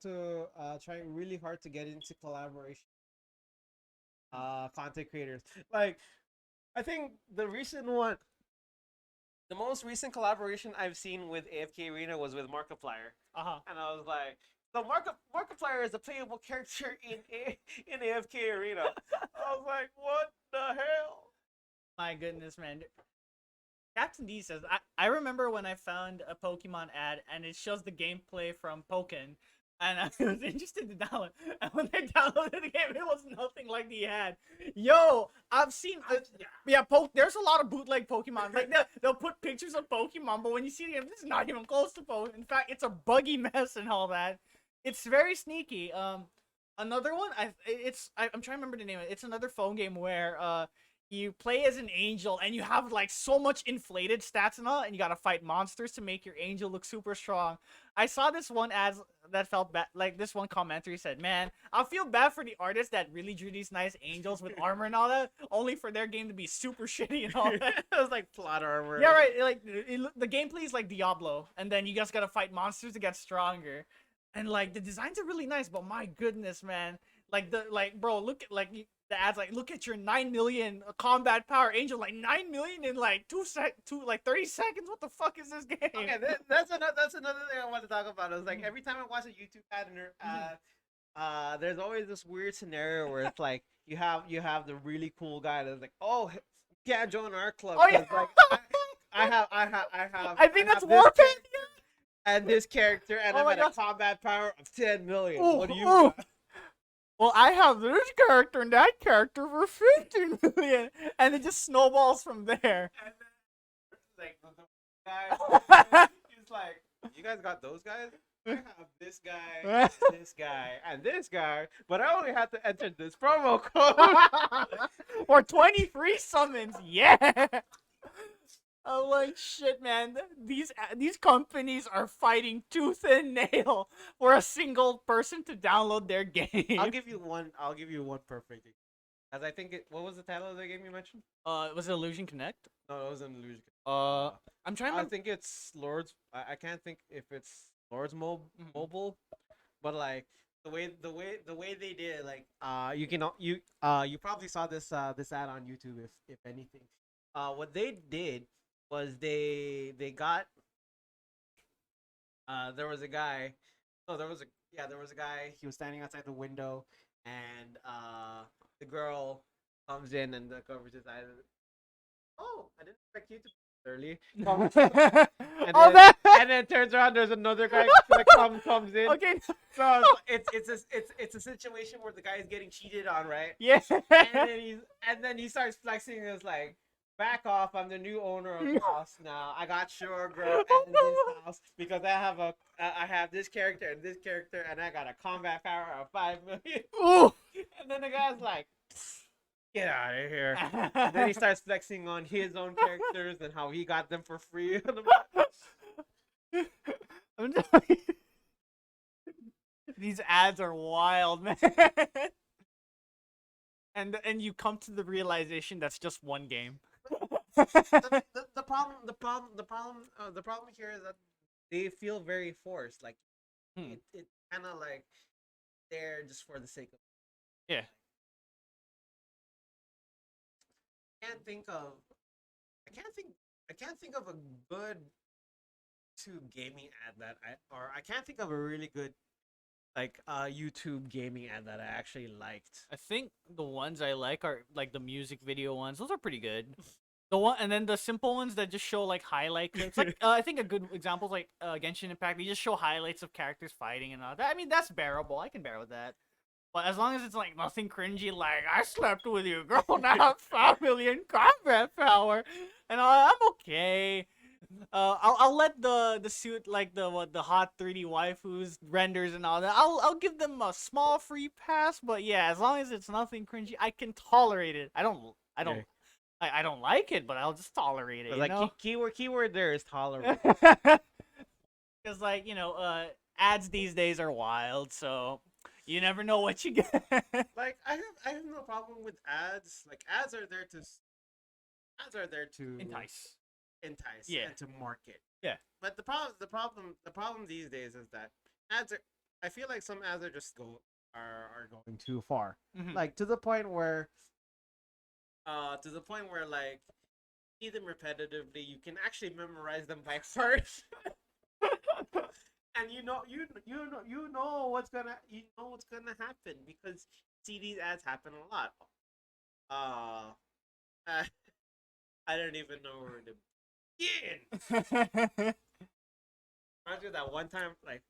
really hard to get into collaboration content creators. Like I think the most recent collaboration I've seen with AFK Arena was with Markiplier. And I was like, so Markiplier is a playable character in AFK Arena. I was like, what the hell? My goodness, man. Captain D says, I remember when I found a Pokemon ad and it shows the gameplay from Pokken, and I was interested to download. And when I downloaded the game, it was nothing like the ad. Yo, I've seen, there's a lot of bootleg Pokemon. Like they'll put pictures of Pokemon, but when you see the game, this is not even close to Pokemon. In fact, it's a buggy mess and all that. It's very sneaky. Another one, I'm trying to remember the name of it. It's another phone game where you play as an angel and you have like so much inflated stats and all, and you gotta fight monsters to make your angel look super strong. I saw this one ad that felt bad. Like this one commenter said, "Man, I feel bad for the artists that really drew these nice angels with armor and all that, only for their game to be super shitty and all that." It was like plot armor. Yeah, right. Like the gameplay is like Diablo, and then you just gotta fight monsters to get stronger. And like the designs are really nice, but my goodness, man, bro, look at the ads, like look at your 9 million combat power angel, like 9 million in like 30 seconds. What the fuck is this game? Okay, that's another thing I want to talk about. It's like every time I watch a YouTube ad, there's always this weird scenario where it's like you have the really cool guy that's like, oh, you can't join our club. Oh yeah, 'cause, like, I have. I think that's have this Warpaint. and this character, and Oh I'm my at a gosh. combat power of 10 million. Ooh, What do you ooh. got? Well, I have this character and that character for 15 million, and it just snowballs from there. And then, like, the guy, he's like, you guys got those guys? I have this guy, this guy, and this guy, but I only have to enter this promo code. Or 23 summons, yeah. I'm like, shit, man. These companies are fighting tooth and nail for a single person to download their game. I'll give you one perfect. As I think what was the title of the game you mentioned? Was it Illusion Connect? No, it was an illusion. I'm trying I to. think it's Lords. I can't think if it's Lords Mhm. Mobile, but like the way they did it, like you probably saw this ad on YouTube if anything. What they did was they got there was a guy. No, there was a guy. He was standing outside the window, and the girl comes in, and the girl was just oh, I didn't expect you to early. And Oh, then, that. and then turns around. There's another guy that comes in. Okay. So it's a situation where the guy is getting cheated on, right? Yeah. And then he starts flexing. It's like, back off. I'm the new owner of the house now. I got Sure Girl and this house because I have this character and I got a combat power of 5 million. Ooh. And then the guy's like, get out of here. And then he starts flexing on his own characters and how he got them for free. And I'm like, I'm telling you, these ads are wild, man. And you come to the realization that's just one game. the problem here is that they feel very forced. Like it kind of like they're just for the sake of. Yeah. I can't think of. I can't think of a good YouTube gaming ad I can't think of a really good like YouTube gaming ad that I actually liked. I think the ones I like are like the music video ones. Those are pretty good. The one and then the simple ones that just show like highlight clips. Like I think a good example is like Genshin Impact. They just show highlights of characters fighting and all that. I mean that's bearable. I can bear with that. But as long as it's like nothing cringy, like I slept with you, girl, and I have 5 million combat power, and I'm okay. I'll let the suit like the hot 3D waifus renders and all that. I'll give them a small free pass, but yeah, as long as it's nothing cringy, I can tolerate it. I don't Okay. I don't like it, but I'll just tolerate it. But You like know? keyword there is tolerant. Because like ads these days are wild, so you never know what you get. Like I have no problem with ads. Like ads are there to Entice. entice and to market. Yeah. But the problem these days is that ads are. I feel like some ads are going too far. Mhm. Like to the point where like see them repetitively, you can actually memorize them by heart. And you know what's gonna happen because see these ads happen a lot. Uh, I don't even know where to begin. Reminds me of that one time, like,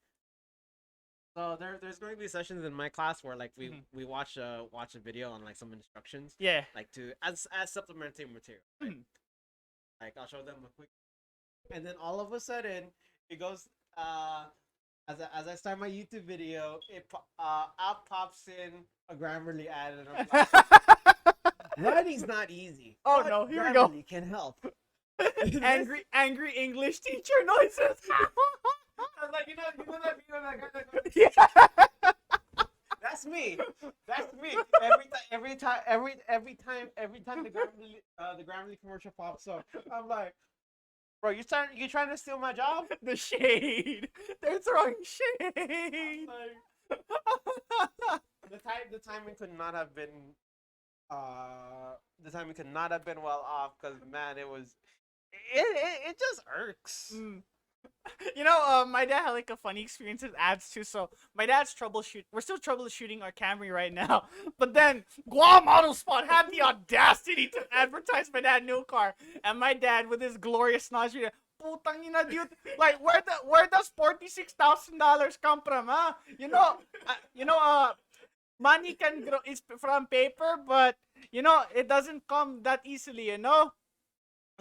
so there's going to be sessions in my class where like we watch a video on like some instructions, Yeah. like to as supplementary material. Right? Like I'll show them a quick, and then all of a sudden it goes as I start my YouTube video, out pops in a Grammarly ad, and I'm like, writing's not easy. Oh but no, here we go. Grammarly can help. Angry English teacher noises. I was like, you know that guy that goes, Yeah. that's me. That's me. Every time the Grammarly commercial pops up, I'm like, bro, you trying to steal my job? The shade. They're throwing shade. Like, the timing could not have been well off because man, it just irks. My dad had like a funny experience with ads too. So my dad's we're still troubleshooting our Camry right now. But then Guam Auto Spot had the audacity to advertise my dad's new car, and my dad with his glorious nausea. Putang ina, dude. Like where does $46,000 come from, huh? Money can grow is from paper, but it doesn't come that easily,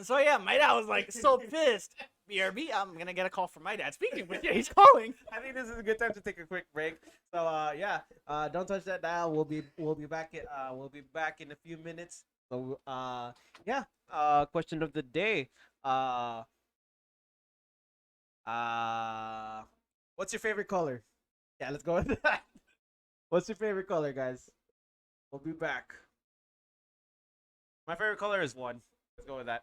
So yeah, my dad was like so pissed. BRB, I'm gonna get a call from my dad. Speaking, but yeah, he's calling. I think this is a good time to take a quick break. So yeah, don't touch that dial. We'll be back in a few minutes. So yeah, question of the day. What's your favorite color? Yeah, let's go with that. What's your favorite color, guys? We'll be back. My favorite color is one. Let's go with that.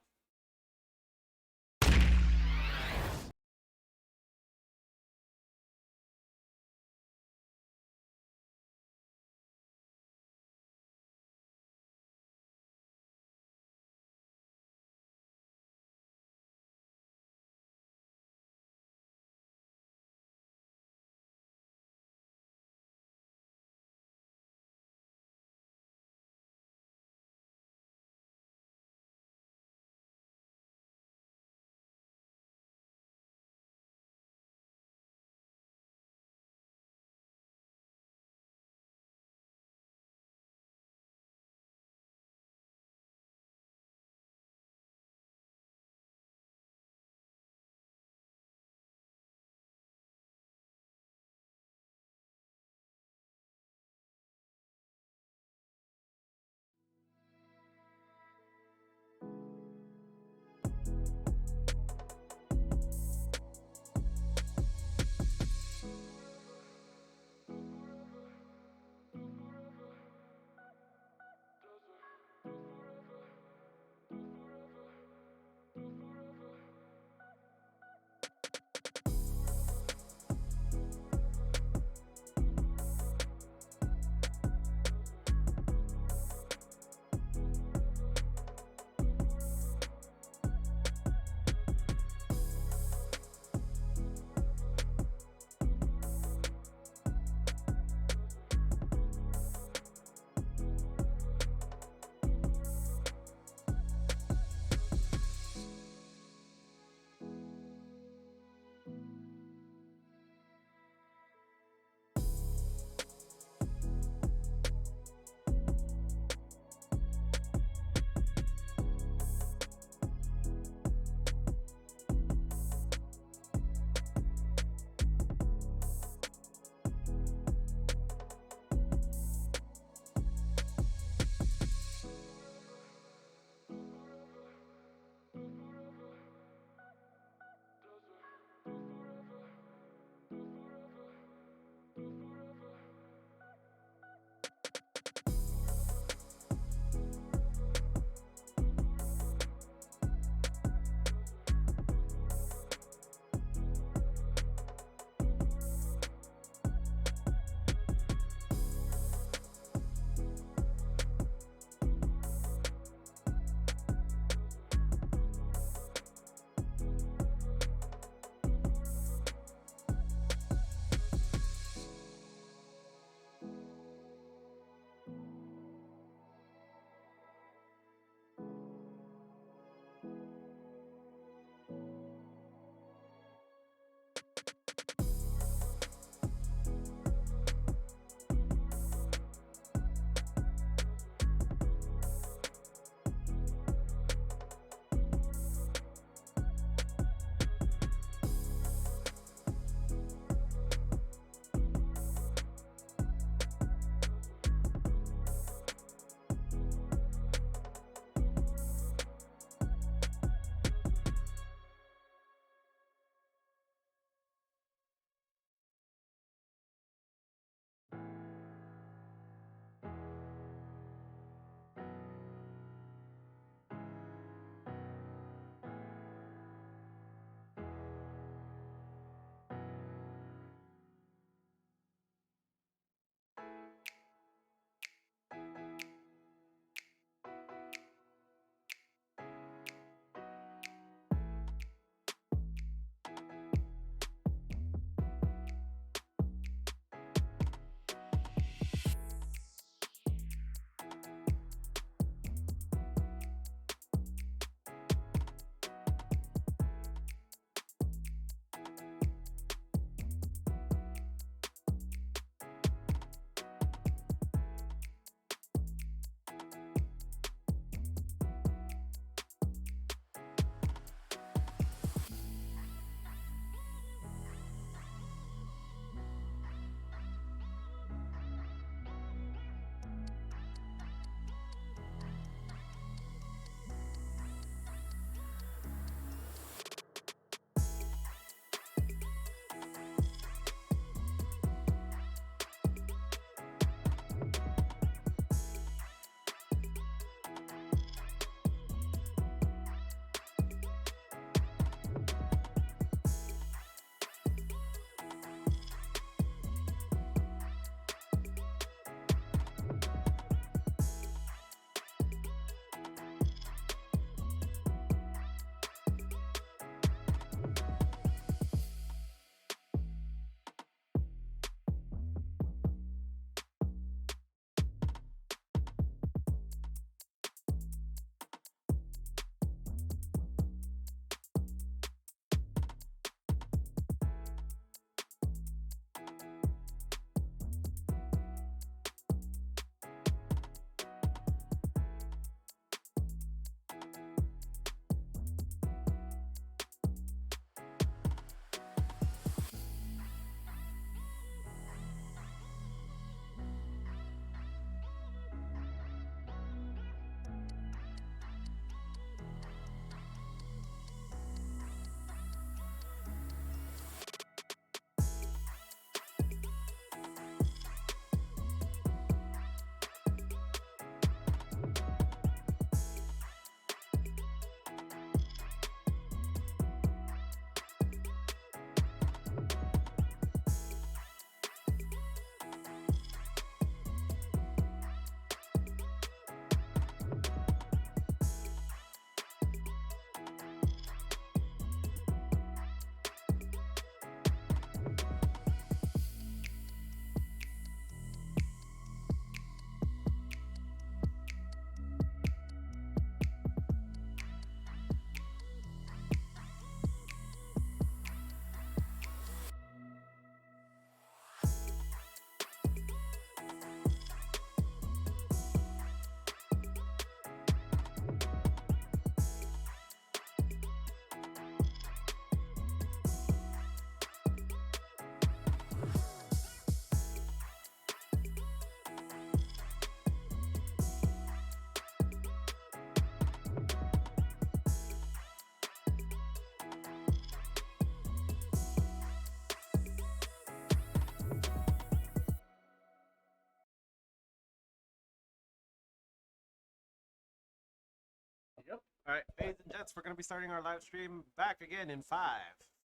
All right, ladies and gents, we're gonna be starting our live stream back again in 5,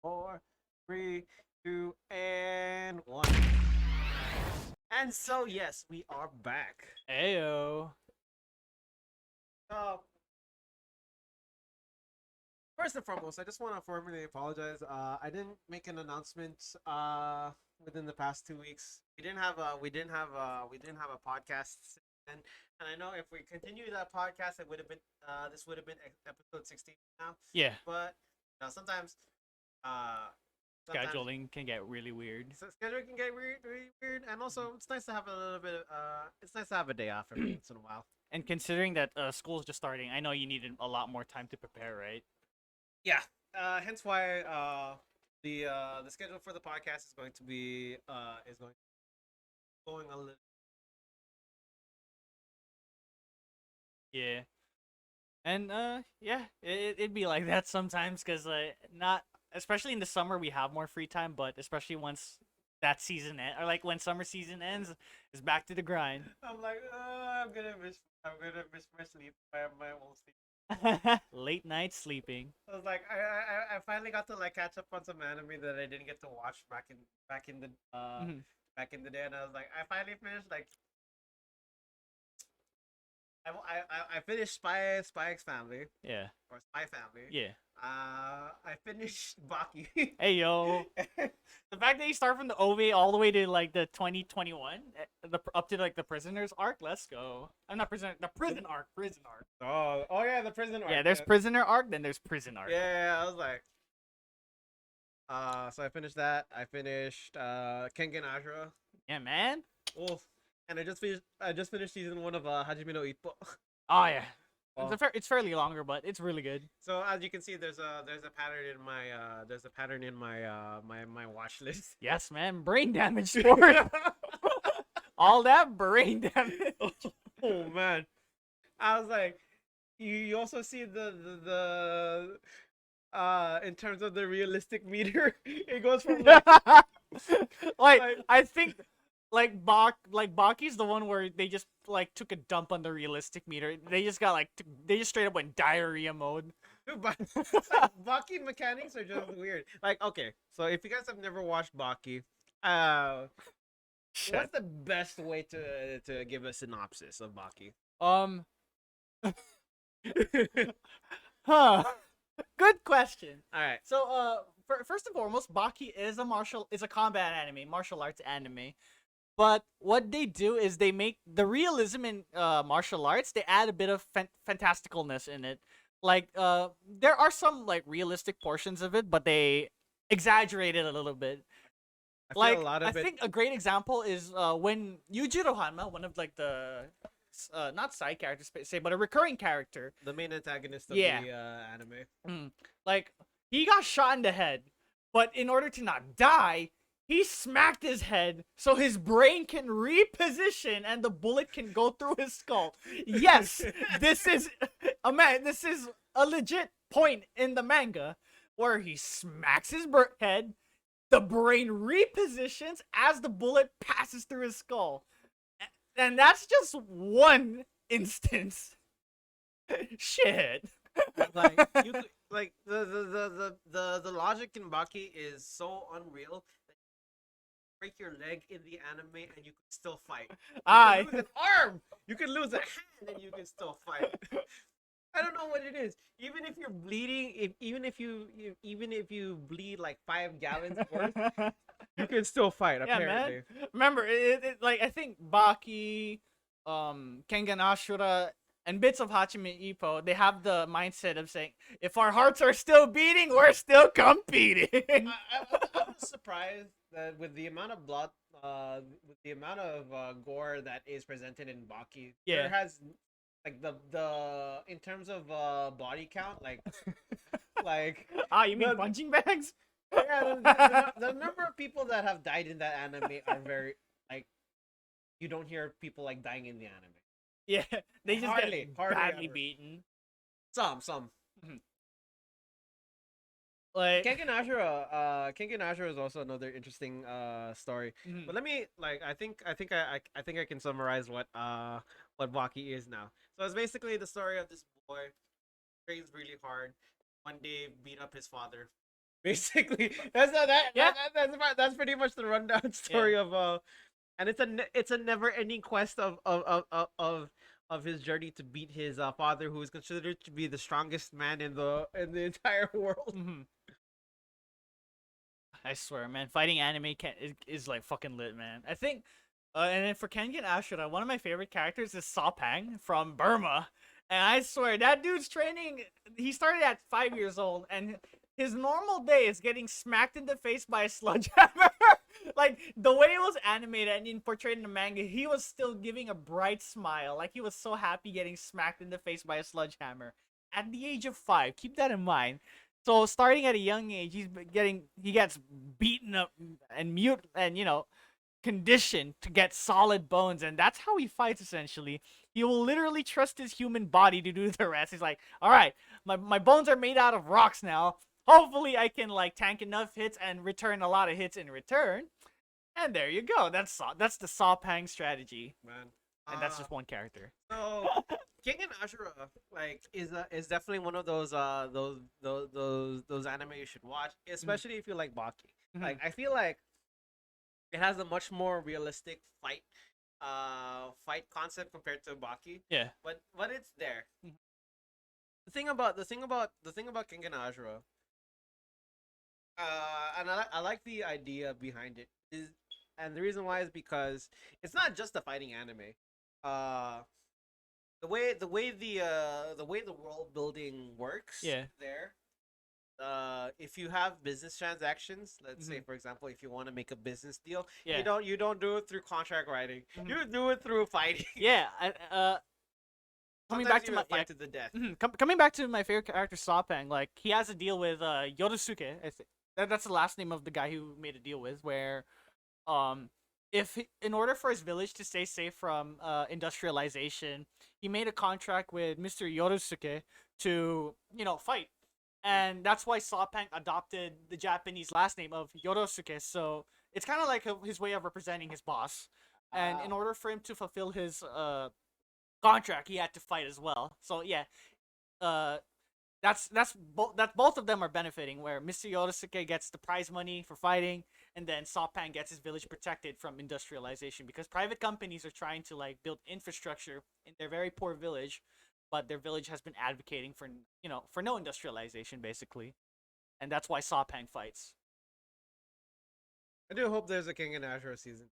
4, 3, 2, and 1. And so yes, we are back. Ayo. So first and foremost, I just want to formally apologize. I didn't make an announcement within the past 2 weeks. We didn't have a podcast and I know if we continue that podcast, it would have been this would have been episode 16 now. Yeah. But sometimes sometimes Scheduling can get really weird. so schedule can get really weird, and also it's nice to have a little bit of it's nice to have a day off every once in a while. And considering that school's just starting, I know you needed a lot more time to prepare, right? Yeah. Hence why the schedule for the podcast is going to be going a little. Yeah. And yeah, it'd be like that sometimes because not especially in the summer we have more free time, but especially once that season or like when summer season ends, it's back to the grind. I'm like, I'm gonna miss my sleep. My won't sleep. Late night sleeping. I was like, I finally got to like catch up on some anime that I didn't get to watch back in the back in the day, and I was like, I finally finished like. I finished Spy X Family Yeah. or Spy Family. Yeah. I finished Baki. Hey yo. The fact that you start from the OVA all the way to like the 2021, up to like the prisoners arc, let's go. I'm not prisoner, the prison arc. Oh yeah, the prison arc. Yeah, there's prisoner arc, then there's prison arc. Yeah, I was like, so I finished that. I finished Kengan Ashura. Yeah, man. Oof. And I just finished season 1 of Hajime no Ippo. Oh yeah. Oh. It's fairly longer, but it's really good. So as you can see, there's a pattern in my my watch list. Yes, man. Brain damage sport. All that brain damage. Oh man, I was like, you also see the in terms of the realistic meter, it goes from like I think Baki's the one where they just like took a dump on the realistic meter. They just got they just straight up went diarrhea mode. Dude, Baki mechanics are just weird. Like, okay, so if you guys have never watched Baki, what's the best way to give a synopsis of Baki? Huh. Good question. All right. So, first and foremost, Baki is a combat anime, martial arts anime. But what they do is they make the realism in martial arts. They add a bit of fantasticalness in it. Like, there are some like realistic portions of it, but they exaggerate it a little bit. I think a great example is when Yujiro Hanma, one of like the not side characters per se, but a recurring character, the main antagonist of Yeah. the anime. like he got shot in the head, but in order to not die, he smacked his head so his brain can reposition and the bullet can go through his skull. Yes, this is a legit point in the manga where he smacks his head, the brain repositions as the bullet passes through his skull. And that's just one instance. Shit. Like you could, like the logic in Baki is so unreal that you break your leg in the anime and you can still fight. You could lose an arm, you can lose a hand, and you can still fight. I don't know what it is. Even if you're bleeding, even if you bleed like 5 gallons worth, you can still fight. Yeah, Apparently, man. Remember, like I think Baki, Kengan Ashura, and bits of Hachime Ippo, they have the mindset of saying, if our hearts are still beating, we're still competing. I was surprised that with the amount of blood, with the amount of gore that is presented in Baki, Yeah. there has like the in terms of body count, like You mean the- punching bags? yeah, the number of people that have died in that anime are very like you don't hear people like dying in the anime. Yeah, they just Hardly get badly ever. beaten. Some. Like, Kengan Ashura is also another interesting story. mhm. But let me I think I can summarize what Baki is now. So it's basically the story of this boy trains really hard. One day, beat up his father. Basically, that's pretty much the rundown story of and it's a never ending quest of his journey to beat his father, who is considered to be the strongest man in the entire world. Mhm. I swear, man, fighting anime is like fucking lit, man. I think, and then for Kengan Ashura, one of my favorite characters is Sopang from Burma, and I swear that dude's training. He started at 5 years old, and his normal day is getting smacked in the face by a sledgehammer. Like the way it was animated and portrayed in the manga, he was still giving a bright smile, like he was so happy getting smacked in the face by a sledgehammer at the age of 5. Keep that in mind. So starting at a young age, he gets beaten up and mute and conditioned to get solid bones, and that's how he fights essentially. He will literally trust his human body to do the rest. He's like, all right, my bones are made out of rocks now. Hopefully I can like tank enough hits and return a lot of hits in return. And there you go. That's the Sopang strategy, Man, and that's just one character. so King and Ashura is definitely one of those anime you should watch, especially if you like Baki. Mhm. Like I feel like it has a much more realistic fight concept compared to Baki, Yeah. but it's there. Mhm. The thing about King and Ashura, and I like the idea behind it is, and the reason why is because it's not just a fighting anime. Uh, the way the world building works Yeah. there, if you have business transactions, let's say for example, if you want to make a business deal, Yeah. you don't do it through contract writing. Mhm. You do it through fighting. Yeah. Coming back Sometimes to even my fight to the death. coming back to my favorite character Sopang, like he has a deal with Yodosuke. That's the last name of the guy who made a deal with, where in order for his village to stay safe from industrialization, he made a contract with Mr. Yodosuke to fight, and that's why Sopang adopted the Japanese last name of Yodosuke. So it's kind of like his way of representing his boss, and in order for him to fulfill his contract, he had to fight as well. So yeah, uh, that both of them are benefiting. Where Mr. Yodosuke gets the prize money for fighting, and then Sopang gets his village protected from industrialization because private companies are trying to like build infrastructure in their very poor village, but their village has been advocating for for no industrialization basically, and that's why Sopang fights. I do hope there's a King and Ashura season.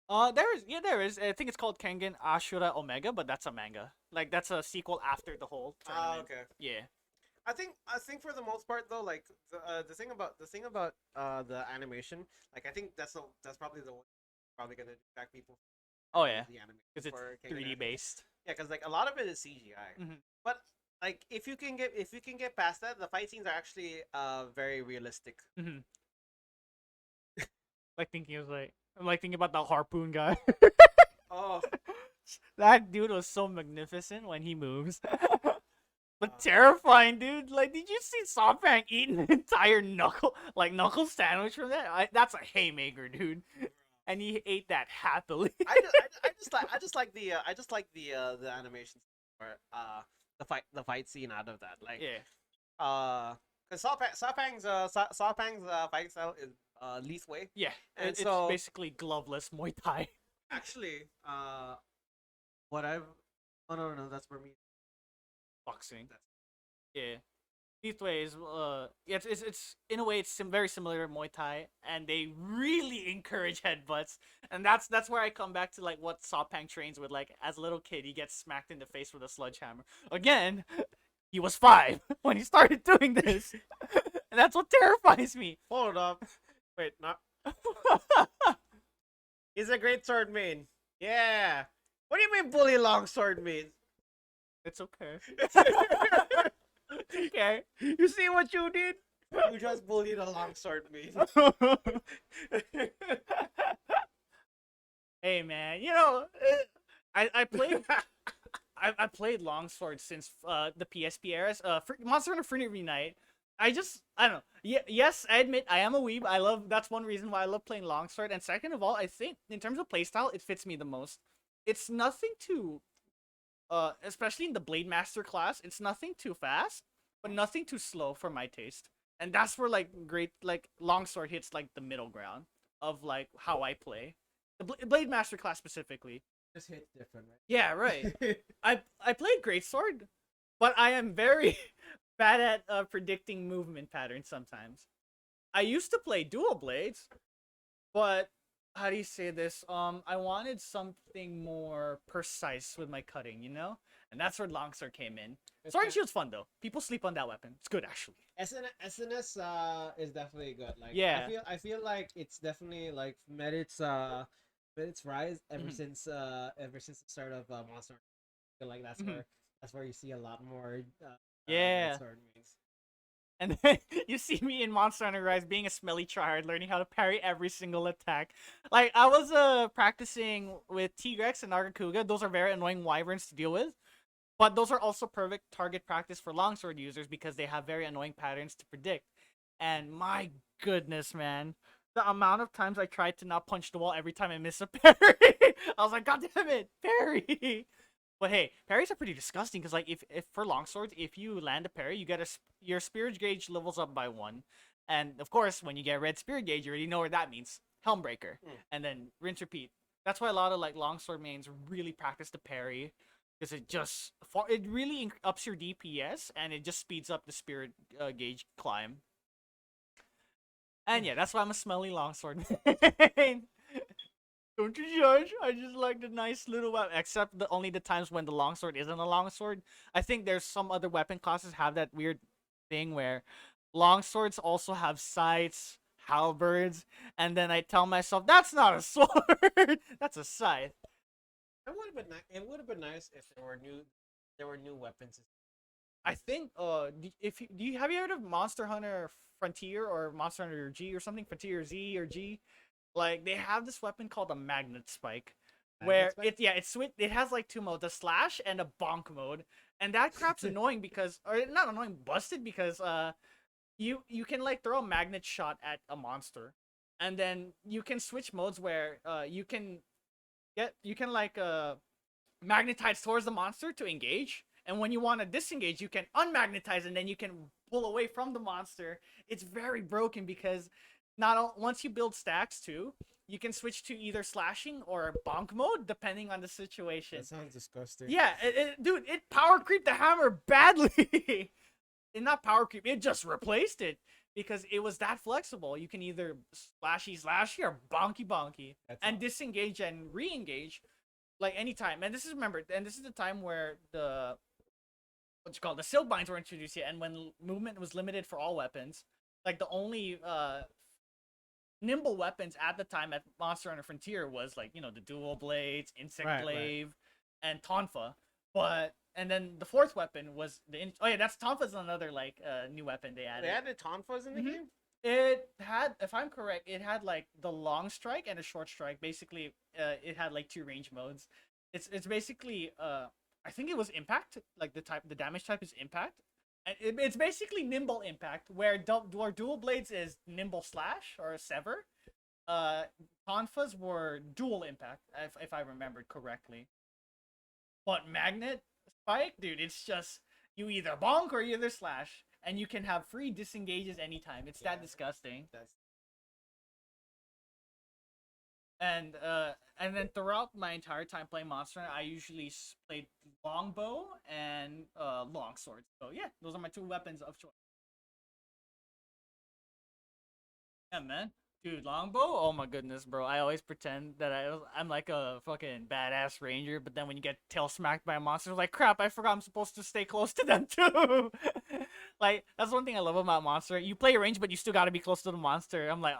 There is. I think it's called Kengen Ashura Omega, but that's a manga. Like that's a sequel after the whole tournament. Okay. Yeah. I think for the most part though, like the thing about the animation, like I think that's probably the one probably gonna distract people. Oh yeah, The anime because it's for King and 3D Ashura. based. Yeah, because like a lot of it is CGI. Mhm. But like if you can get past that, the fight scenes are actually very realistic. Mm-hmm. I'm like thinking about the harpoon guy. Oh, That dude was so magnificent when he moves. But Uh, terrifying, dude. Like, did you see Sopang eat an entire knuckle sandwich from that? That's a haymaker, dude. And he ate that happily. I just like the animation or the fight scene out of that. Like Yeah. because Sawpang's fighting style is Lee's way. Yeah. And It's so basically gloveless Muay Thai. actually what I've oh no that's for me. Boxing. Yeah. These ways, it's in a way it's very similar to Muay Thai, and they really encourage headbutts, and that's where I come back to like what Sopang trains with. Like as a little kid, he gets smacked in the face with a sledgehammer. Again, he was 5 when he started doing this, and that's what terrifies me. Hold up. Wait, not he's a great sword main. Yeah. What do you mean bully longsword means? It's okay. Okay. You see what you did? You just bullied a longsword main. Hey man, I played I played Longsword since the PSP eras. Monster Hunter Fraternity Night. I don't know. Yes, I admit I am a weeb. That's one reason why I love playing Longsword. And second of all, I think in terms of playstyle, it fits me the most. It's nothing too especially in the Blade Master class, it's nothing too fast. but nothing too slow for my taste. And that's where like great like longsword hits like the middle ground of like how I play the Blade Master class specifically. Just hits different, Yeah, right. right? I played greatsword, but I am very bad at predicting movement patterns sometimes. I used to play dual blades, but how do you say this? I wanted something more precise with my cutting, you know, and that's where longsword came in. It's Sword and kind- Shield's fun though. People sleep on that weapon. It's good actually. SNS is definitely good. Like Yeah. I feel like it's definitely like met its rise Mhm. ever since the start of Monster. I feel like Mhm. that's where you see a lot more great Yeah. sword mains. And then you see me in Monster Hunter Rise being a smelly tryhard, learning how to parry every single attack. Like I was practicing with Tigrex and Nargacuga. Those are very annoying wyverns to deal with. But those are also perfect target practice for longsword users because they have very annoying patterns to predict. And my goodness, man. The amount of times I tried to not punch the wall every time I miss a parry. I was like, God damn it, parry. But hey, parries are pretty disgusting because like if for longswords, if you land a parry, you get your spirit gauge levels up by 1. And of course, when you get red spirit gauge, you already know what that means. Helmbreaker. Mm. And then rinse repeat. That's why a lot of like longsword mains really practice the parry because it really ups your DPS and it just speeds up the spirit gauge climb. And yeah, that's why I'm a smelly longsword main. Don't you judge? I just like the nice little weapon. Except only the times when the longsword isn't a longsword. I think there's some other weapon classes have that weird thing where longswords also have sights, halberds, and then I tell myself that's not a sword. That's a scythe. It would have been it would have been nice if there were new weapons. I think if you, do you have you heard of Monster Hunter Frontier or Monster Hunter G or something? Frontier Z or G? Like they have this weapon called a magnet spike, Magnet where spike? it has like two modes, a slash and a bonk mode, and that crap's annoying because or not annoying, busted because you can like throw a magnet shot at a monster, and then you can switch modes where you can like magnetize towards the monster to engage. And when you want to disengage, you can unmagnetize and then you can pull away from the monster. It's very broken because once you build stacks too, you can switch to either slashing or bonk mode depending on the situation. That sounds disgusting. Yeah, dude, it power creeped the hammer badly. It not power creep, it just replaced it because it was that flexible. You can either slashy or bonky bonky and disengage and re-engage like anytime. And this is the time where the what's it called the silk binds were introduced yet, and when movement was limited for all weapons. Like the only nimble weapons at the time at Monster Hunter Frontier was like the dual blades, insect Right, glaive, and tonfa. But and then the fourth weapon was oh yeah, that's tonfa's another like new weapon they added. They added tonfas in the game. It had, if I'm correct, it had like the long strike and a short strike. Basically, it had like two range modes. It's basically I think it was impact. Like the damage type is impact, and it's basically nimble impact, where dual blades is nimble slash or sever. Tonfas were dual impact, if I remembered correctly. But magnet spike, dude, it's just you either bonk or you either slash, and you can have free disengages anytime. It's that disgusting. That's And then throughout my entire time playing Monster Hunter, I usually played longbow and longsword. So yeah, those are my two weapons of choice. Yeah, man. Dude, longbow? Oh my goodness, bro. I always pretend that I'm like a fucking badass ranger, but then when you get tail smacked by a monster, it's like, crap, I forgot I'm supposed to stay close to them too. Like, that's one thing I love about Monster. You play a range, but you still gotta be close to the monster. I'm like,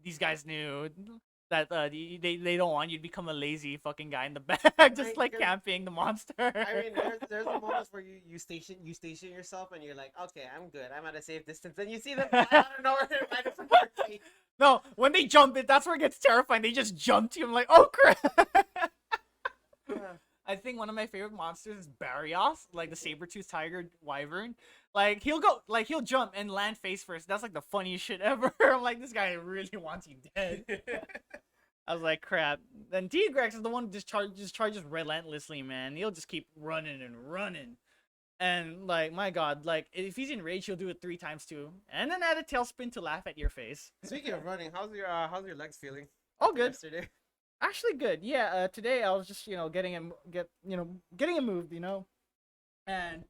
these guys knew that they don't want you to become a lazy fucking guy in the back, just like camping the monster. I mean, there's the moments where you station yourself and you're like, okay, I'm good. I'm at a safe distance. And you see them fly out of nowhere right in front of you. No, when they jump it, that's where it gets terrifying. They just jump to you. I'm like, oh crap. I think one of my favorite monsters is Barrios, like the saber-toothed tiger wyvern. Like he'll jump and land face first. That's like the funniest shit ever. I'm like, this guy really wants you dead. I was like, crap. Then Tigrex is the one who just charges relentlessly, man. He'll just keep running and running. And like, my God, like if he's in rage, he'll do it 3 times too, and then add a tailspin to laugh at your face. Speaking of running, how's your legs feeling? Oh, after good. Yesterday. Actually, good. Yeah. Today I was just getting him moved. And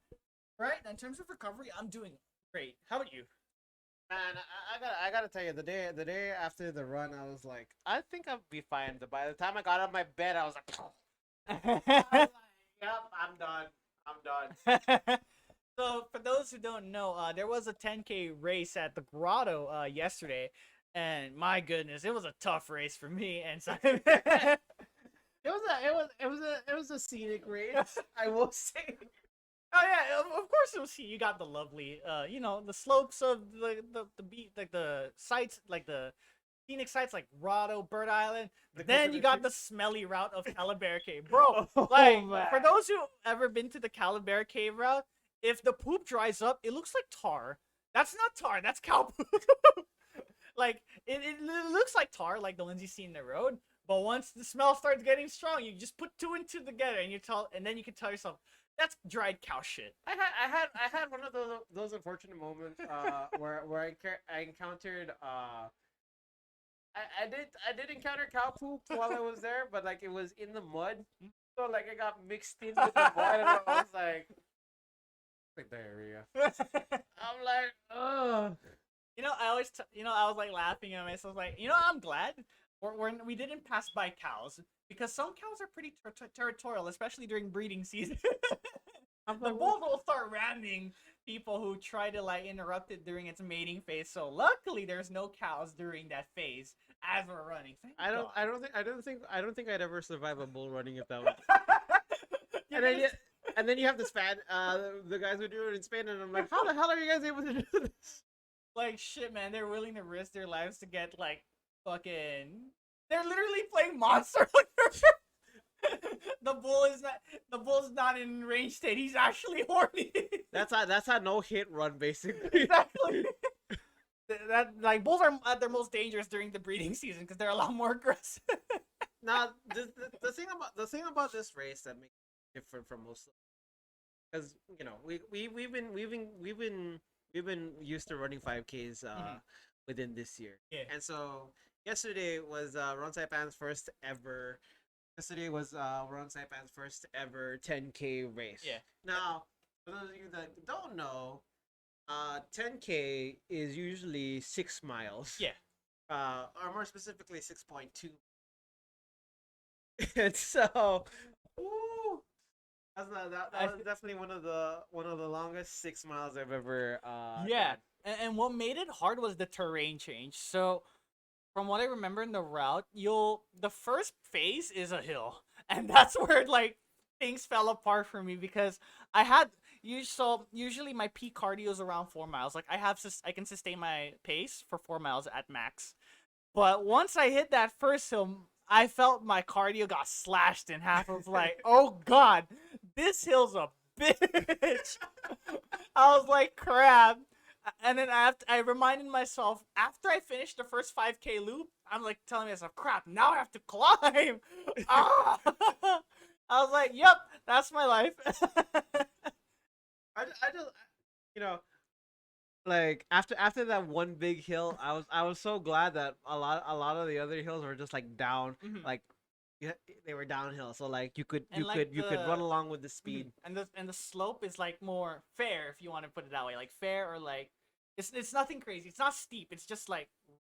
right in terms of recovery, I'm doing great. How about you? Man, I gotta tell you, the day after the run, I was like, I think I'll be fine. But by the time I got out of my bed, I was like, yep, I'm done. I'm done. So, for those who don't know, there was a 10K race at the Grotto yesterday, and my goodness, it was a tough race for me and Simon. It was a scenic race. I will say. Oh yeah, of course it was. You got the lovely, the slopes of the beat, like the sites, like the scenic sites, like Grotto, Bird Island. The Then you got coconut the smelly route of Calabar Cave, bro. Oh, Like man. for those who ever been to the Calabar Cave route, if the poop dries up, it looks like tar. That's not tar. That's cow poop. Like it looks like tar, like the ones you see in the road. But once the smell starts getting strong, you just put two and two together, and then you can tell yourself that's dried cow shit. I had one of those unfortunate moments where I encountered I did encounter cow poop while I was there, but like it was in the mud, so like it got mixed in with the mud, and I was like diarrhea. I'm like, oh. I was like laughing at myself, like, I'm glad we didn't pass by cows because some cows are pretty territorial, especially during breeding season. The bull will start ramming people who try to like interrupt it during its mating phase. So luckily, there's no cows during that phase as we're running. Thank God. I don't think I'd ever survive a bull running if that was. You're And then gonna- you, and then you have the Span, the guys who do it in Spain, and I'm like, how the hell are you guys able to do this? Like shit, man, they're willing to risk their lives to get like fucking. They're literally playing Monster Hunter. The bull's not in range state. He's actually horny. That's a no hit run basically. Exactly. That like bulls are at their most dangerous during the breeding season because they're a lot more aggressive. Now the thing about this race that makes it different from most, because we've been used to running 5Ks within this year. Yeah. And so yesterday was Ron Saipan's first ever. Yesterday was Ron Saipan's first ever 10K race. Yeah. Now, for those of you that don't know, 10K is usually 6 miles. Yeah. Or more specifically 6.2. And so, woo, that was definitely one of the longest 6 miles I've ever Yeah, done. and what made it hard was the terrain change. So, from what I remember in the route, the first phase is a hill, and that's where like things fell apart for me because usually my peak cardio is around 4 miles. Like I can sustain my pace for 4 miles at max. But once I hit that first hill, I felt my cardio got slashed in half. I was like, oh God, this hill's a bitch. I was like, crap. And then I reminded myself, after I finished the first 5K loop, I'm like telling myself, crap, now I have to climb. Ah! I was like, yep, that's my life. I just like after that one big hill, I was so glad that a lot of the other hills were just like down, Mhm. like they were downhill, so like you could And, like, you could run along with the speed. And the slope is like more fair, if you want to put it that way, like fair, or like it's nothing crazy. It's not steep. It's just like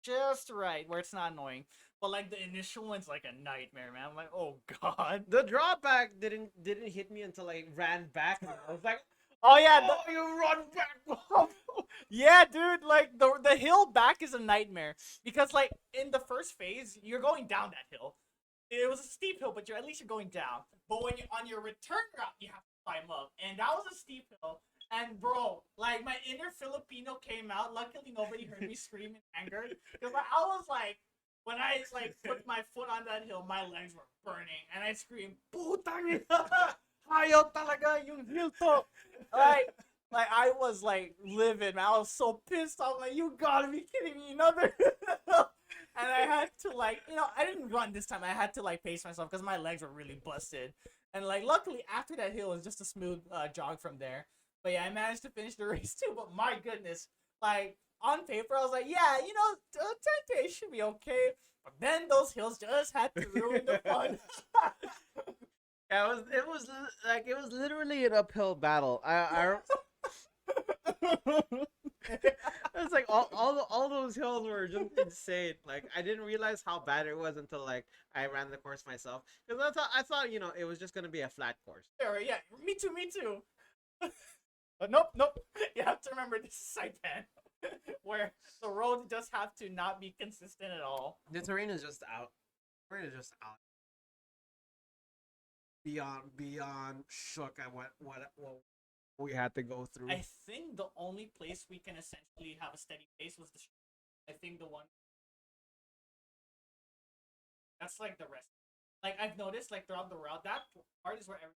just right where it's not annoying. But like the initial one's like a nightmare, man. I'm like, oh God. The drawback didn't hit me until I ran back, and I was like, Oh yeah, oh, you run back. yeah, dude. Like the hill back is a nightmare because like in the first phase you're going down that hill. It was a steep hill, but at least you're going down. But when you're on your return route, you have to climb up, and that was a steep hill. And bro, like my inner Filipino came out. Luckily, nobody heard me scream in anger because I was like, when I like put my foot on that hill, my legs were burning, and I screamed, "Putang ina! Ayaw talaga yung hill to!" Like I was like livid, man. I was so pissed. I was like, "You gotta be kidding me!" Another. And I had to like, I didn't run this time. I had to like pace myself because my legs were really busted. And like, luckily after that hill, it was just a smooth jog from there. But yeah, I managed to finish the race too. But my goodness, like on paper, I was like, yeah, 10K should be okay. But then those hills just had to ruin the fun. Yeah, it was literally an uphill battle. It's like all those hills were just insane. Like I didn't realize how bad it was until like I ran the course myself. Because I thought it was just gonna be a flat course. Yeah, me too. But nope. You have to remember this is Saipan, where the roads just have to not be consistent at all. The terrain is just out. Terrain is just out. Beyond shook at what we had to go through. I think the only place we can essentially have a steady pace was the. I think the one. That's like the rest. Like I've noticed, like throughout the route, that part is where everyone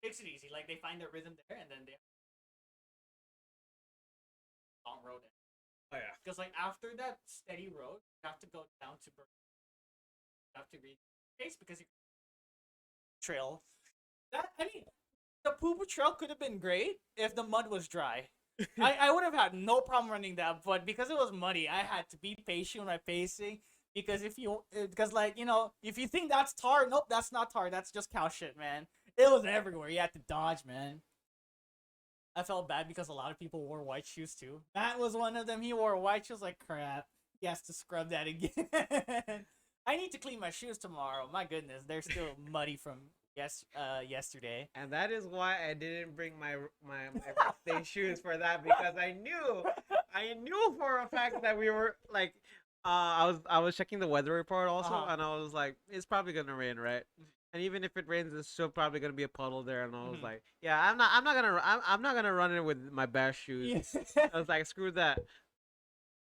takes it easy. Like they find their rhythm there, and then they long road. Oh yeah. Because like after that steady road, you have to go down to you have to read pace because you trail. The poo poo trail could have been great if the mud was dry. I would have had no problem running that, but because it was muddy, I had to be patient with my pacing. Because if you think that's tar, nope, that's not tar. That's just cow shit, man. It was everywhere. You had to dodge, man. I felt bad because a lot of people wore white shoes too. Matt was one of them. He wore white shoes. Like crap. He has to scrub that again. I need to clean my shoes tomorrow. My goodness, they're still muddy from yesterday. And that is why I didn't bring my birthday shoes for that, because I knew for a fact that we were like I was checking the weather report also, Uh-huh. and I was like, it's probably gonna rain, right? And even if it rains, there's still probably gonna be a puddle there. And I was Mhm. like, yeah, I'm not gonna run it with my best shoes. I was like, screw that.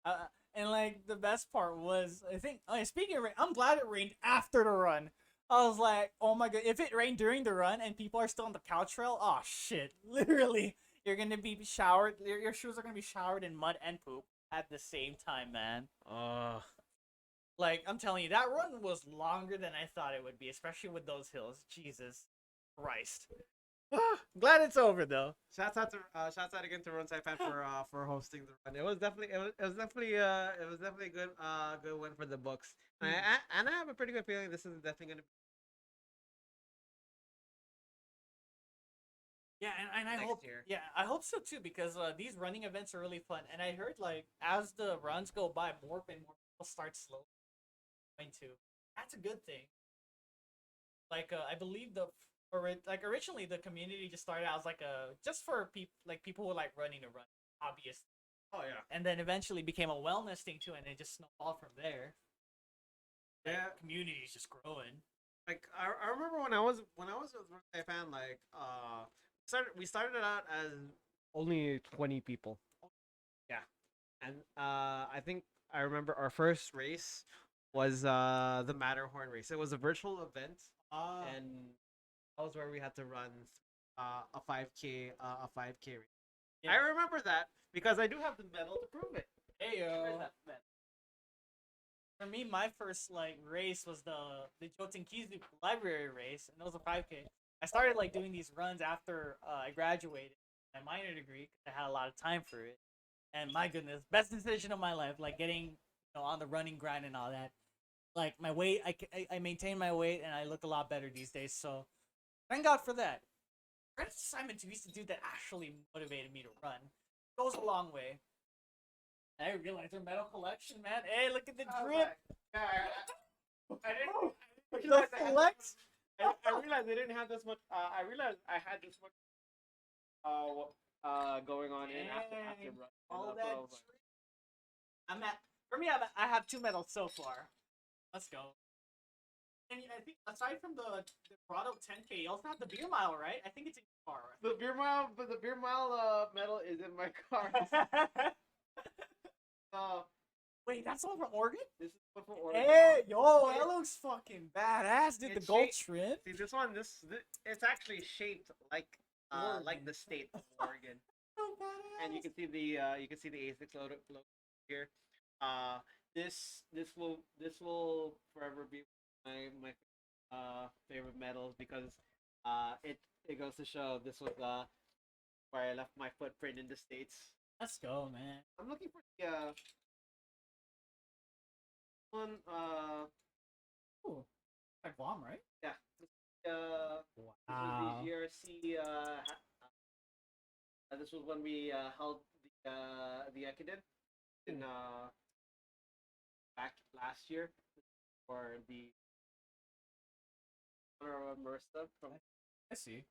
Uh, and like the best part was, I think. Oh, yeah, speaking of rain, I'm glad it rained after the run. I was like, oh my god, if it rained during the run and people are still on the cow trail, oh shit, literally, you're gonna be showered. Your shoes are gonna be showered in mud and poop at the same time, man. Like I'm telling you, that run was longer than I thought it would be, especially with those hills. Jesus Christ. Glad it's over though. Shouts out again to Run Fan for hosting the run. It was definitely a good win for the books. And I have a pretty good feeling this is definitely gonna be Yeah, and I next hope year. yeah, I hope so too because these running events are really fun. And I heard like as the runs go by, more and more people start slowly going to. That's a good thing. Like I believe originally the community just started out as like a just for people who like running to run hobbyists, Oh yeah. and then eventually became a wellness thing too, and it just snowballed from there. Like, Yeah. community is just growing. Like I remember when I was with Run Fan, like we started out as only 20 people. Yeah. And I think I remember our first race was the Matterhorn race. It was a virtual event, and that was where we had to run a 5K race. Yeah. I remember that because I do have the medal to prove it. Hey Where's yo. that medal? For me, my first like race was the Jotenkizu library race, and it was a 5K. I started like doing these runs after I graduated my minor degree 'cause I had a lot of time for it. And my goodness, best decision of my life, like getting on the running grind and all that. Like my weight, I maintain my weight and I look a lot better these days. So thank God for that. Credit to Simon too. He's the dude that actually motivated me to run. Goes a long way. I realized their medal collection, man. Hey, look at the drip. I didn't The flex. I realized I didn't have this much. I realized I had this much going on in after Dang, run. all And that's that. what I was like, I have 2 medals so far. Let's go. And I think aside from the Grotto 10K, you also have the beer mile, right? I think it's in your car. the beer mile medal is in my car. Wait, that's all from Oregon? This is one from Oregon. Hey, yo, that looks fucking badass, dude. The It's gold shaped- trim. See this it's actually shaped like Oregon. the state of Oregon. So badass. And you can see the ASICS logo here. This will forever be my favorite medals because it goes to show this was where I left my footprint in the States. Let's go, man. I'm looking for the one. Ooh, like bomb, right? Yeah. This was Wow. the GRC. This was when we held the Ekiden in back last year for the honor of Marissa from I see.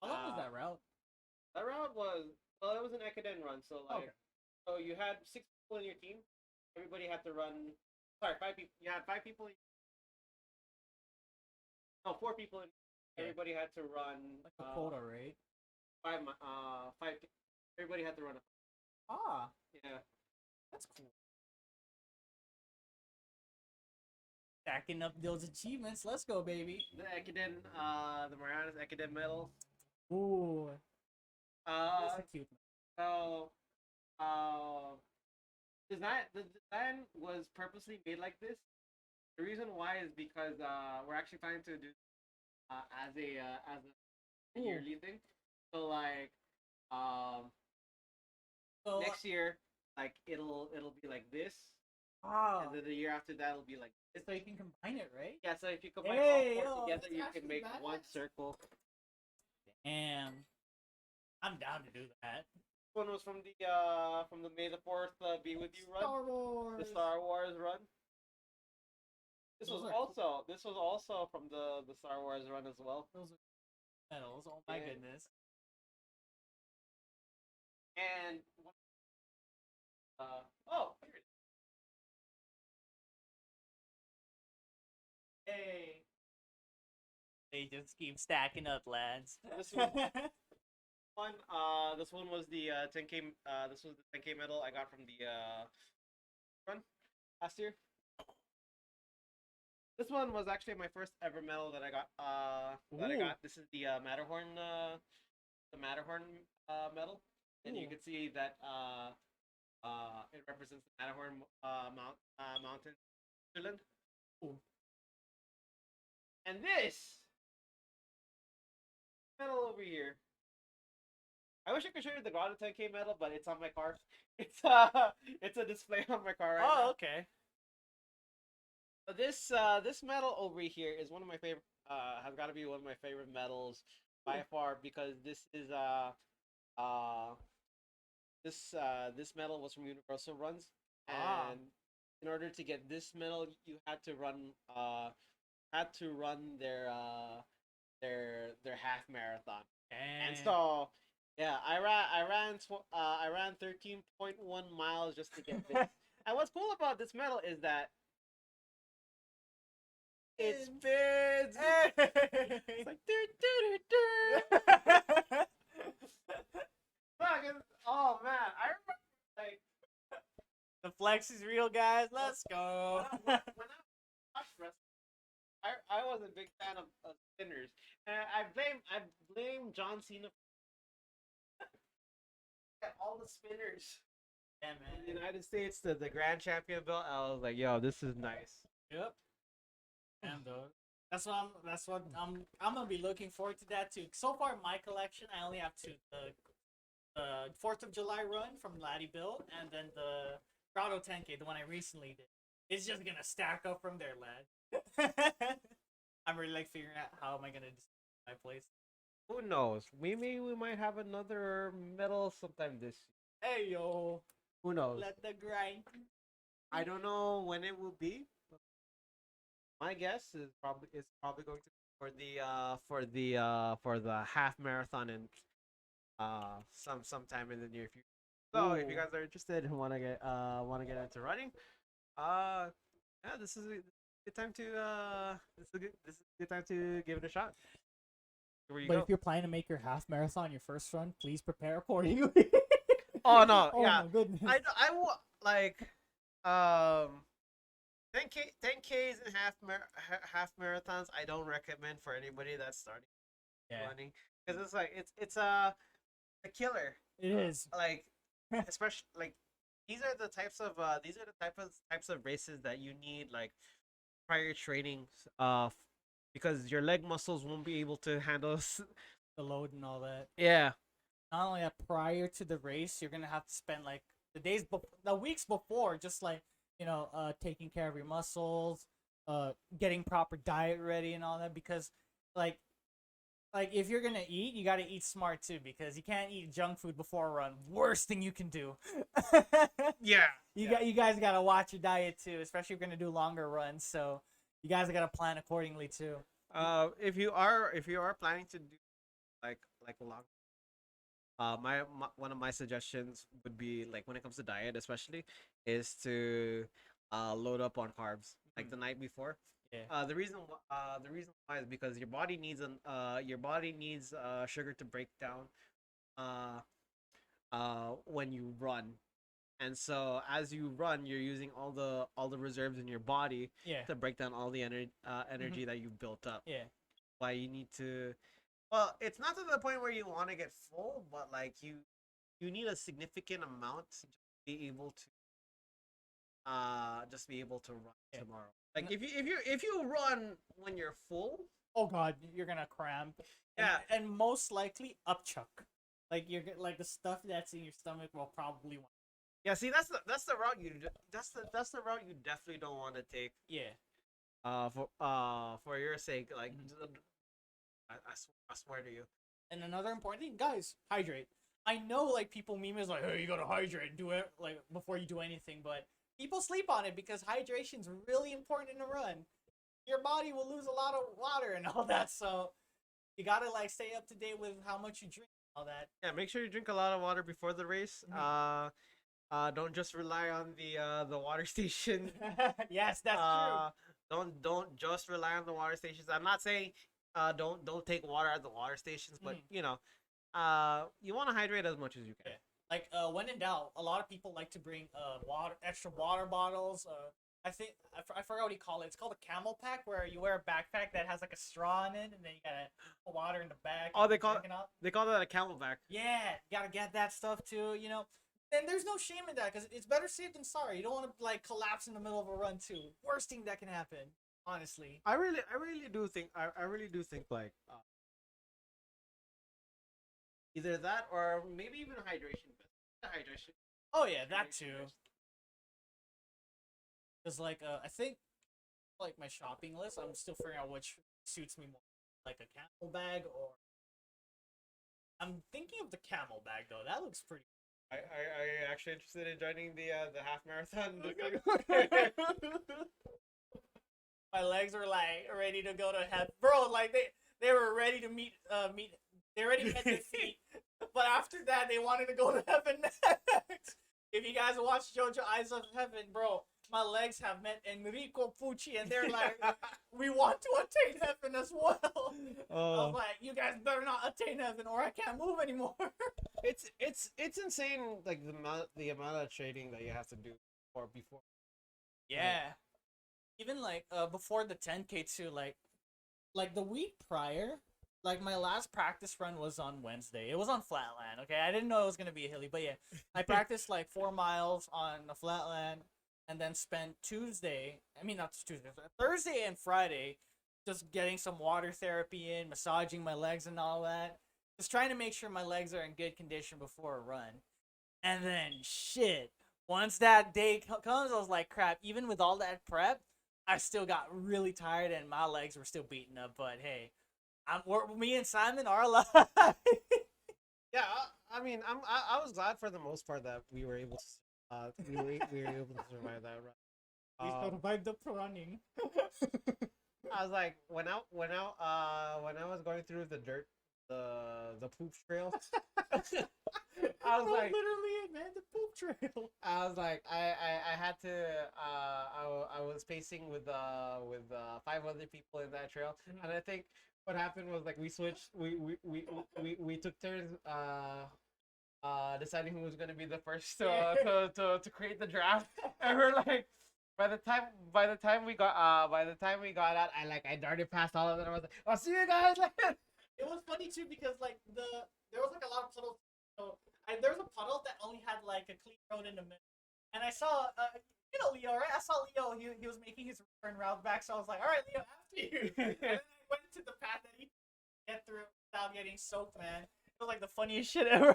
How long was Uh, that route? that round was well, it was an Ekiden run, so like Okay. so you had 6 people in your team. Everybody had to run. Sorry, 5 people. You had 5 people. No, 4 people. Yeah. Everybody had to run Like a quota, right? 5. Everybody had to run. Ah, Yeah. that's cool. Stacking up those achievements. Let's go, baby. The Ekiden, the Marianas Ekiden medal. Ooh, that's a cute. So, design the design was purposely made like this. The reason why is because we're actually planning to do as a Ooh. yearly thing. So like So, next year, like it'll be like this, ah, and then the year after that it'll be like this. so you can combine it, right? Yeah, so if you combine Hey, all 4 yo, together, that's you actually can make one badass. circle. Damn, I'm down to do that. This one was from the May the 4th be with you run, Star Wars. the Star Wars run. This Those was are also from the Star Wars run as well. Those are medals. Oh my Yeah. goodness. And oh, here it is. Hey, They just keep stacking up, lads. This one- this one was the 10K. This was the 10K medal I got from the run last year. This one was actually my first ever medal that I got. Ooh. This is the Matterhorn. The Matterhorn medal, and you Ooh. can see that it represents the Matterhorn mountain, Switzerland. Ooh. And this medal over here. I wish I could show you the Grotto 10K medal, but it's on my car. It's a display on my car right now. Oh, okay. So this medal over here is one of my favorite. Has got to be one of my favorite medals by far because this is this medal was from Universal Runs, Ah. and in order to get this medal, you had to run their half marathon. And so yeah, I ran 13.1 miles just to get this. And what's cool about this medal is that it spins. It's like oh man, I remember like The flex is real, guys. Let's go. when I watched wrestling, I was a big fan of spinners, and I blame John Cena for all the spinners. Yeah, In the man. United States, the grand champion belt. I was like, yo, this is nice. Yep. And that's what I'm gonna be looking forward to that too. So far, my collection, I only have two: the 4th of July run from Laddie Built, and then the Grotto 10K, the one I recently did. It's just gonna stack up from there, lad. I'm really like figuring out how am I gonna decide my place. Who knows? We might have another medal sometime this year. Hey yo, Who knows? let the grind. I don't know when it will be. My guess is probably going to be for the half marathon in sometime in the near future. So if you Ooh. guys are interested and want to get into running, yeah, this is a good time to this is a good time to give it a shot. Where you But go. if you're planning to make your half marathon your first run, please prepare accordingly. Oh no, Oh yeah, my goodness. I will like 10Ks and half marathons. I don't recommend for anybody that's starting Yeah, running because it's like it's a killer. it is. Like especially like these are the types of races that you need like prior training because your leg muscles won't be able to handle the load and all that. Yeah. Not only that, prior to the race, you're gonna have to spend like the weeks before, just like taking care of your muscles, getting proper diet ready and all that, because like if you're gonna eat, you gotta eat smart too, because you can't eat junk food before a run. Worst thing you can do. Yeah. You guys gotta watch your diet too, especially if you're gonna do longer runs. So you guys gotta plan accordingly too. If you are planning to do like a long, my one of my suggestions would be, like, when it comes to diet especially, is to load up on carbs like the night before. Yeah. The reason why is because your body needs sugar to break down uh when you run. And so as you run, you're using all the reserves in your body Yeah. to break down all the energy that you've built up. Yeah. Why you need to, well, it's not to the point where you want to get full, but like you need a significant amount to be able to run Yeah. tomorrow. Like if you run when you're full, Oh God, you're gonna cramp. Yeah. And most likely upchuck. Like like the stuff that's in your stomach will probably want. yeah, see, that's the route you definitely don't want to take. Yeah. For your sake, like, Mhm. I swear to you. And another important thing, guys, hydrate. I know, like, people meme is like, hey, you gotta hydrate, do it like before you do anything, but people sleep on it because hydration's really important in a run. Your body will lose a lot of water and all that, so you gotta like stay up to date with how much you drink and all that. Yeah, make sure you drink a lot of water before the race. Don't just rely on the water station. Yes, that's true. Don't just rely on the water stations. I'm not saying don't take water at the water stations, but you want to hydrate as much as you can. Yeah. Like when in doubt, a lot of people like to bring extra water bottles. I think I forgot what you call it. It's called a camel pack, where you wear a backpack that has like a straw in it, and then you gotta put water in the back. Oh, and they call drink it up. that a camelback. Yeah, you gotta get that stuff too. And there's no shame in that, because it's better safe than sorry. You don't want to like collapse in the middle of a run too. Worst thing that can happen, honestly. I really do think like either that or maybe even hydration. Hydration. Oh yeah, that too. Because like I think like my shopping list, I'm still figuring out which suits me more, like a camel bag, or I'm thinking of the camel bag though. That looks pretty. Are you actually interested in joining the half marathon? My legs were like ready to go to heaven, bro. Like they were ready to meet. They already met their feet, but after that they wanted to go to heaven next. If you guys watch JoJo Eyes of Heaven, bro, my legs have met Enrico Pucci, and they're like, we want to attain heaven as well. I was like, you guys better not attain heaven, or I can't move anymore. It's insane, like the amount of training that you have to do before. Yeah, even like before the 10K too, like the week prior. Like, my last practice run was on Wednesday. It was on flatland, okay? I didn't know it was going to be a hilly, but yeah. I practiced, like, 4 miles on the flatland, and then spent Thursday and Friday just getting some water therapy in, massaging my legs and all that. Just trying to make sure my legs are in good condition before a run. And then, shit, once that day comes, I was like, crap, even with all that prep, I still got really tired, and my legs were still beaten up, but hey. Me and Simon are alive. Yeah, I mean, I was glad for the most part that we were able to we were able to survive that run. We survived the running. I was like, when I was going through the dirt, the poop trail, I was like, literally it, man, the poop trail. I was like, I had to I was pacing with 5 other people in that trail, and I think what happened was, like, we switched, we took turns deciding who was gonna be the first to create the draft, and we're like, by the time we got out, I darted past all of them. I was like, I'll see you guys later. It was funny too, because like there was like a lot of puddles. So there was a puddle that only had like a clean road in the middle, and I saw Leo, right? I saw Leo. He was making his return route back, so I was like, all right, Leo, after you. And then I went to the path that he get through. without getting soaked, man. It was like the funniest shit ever.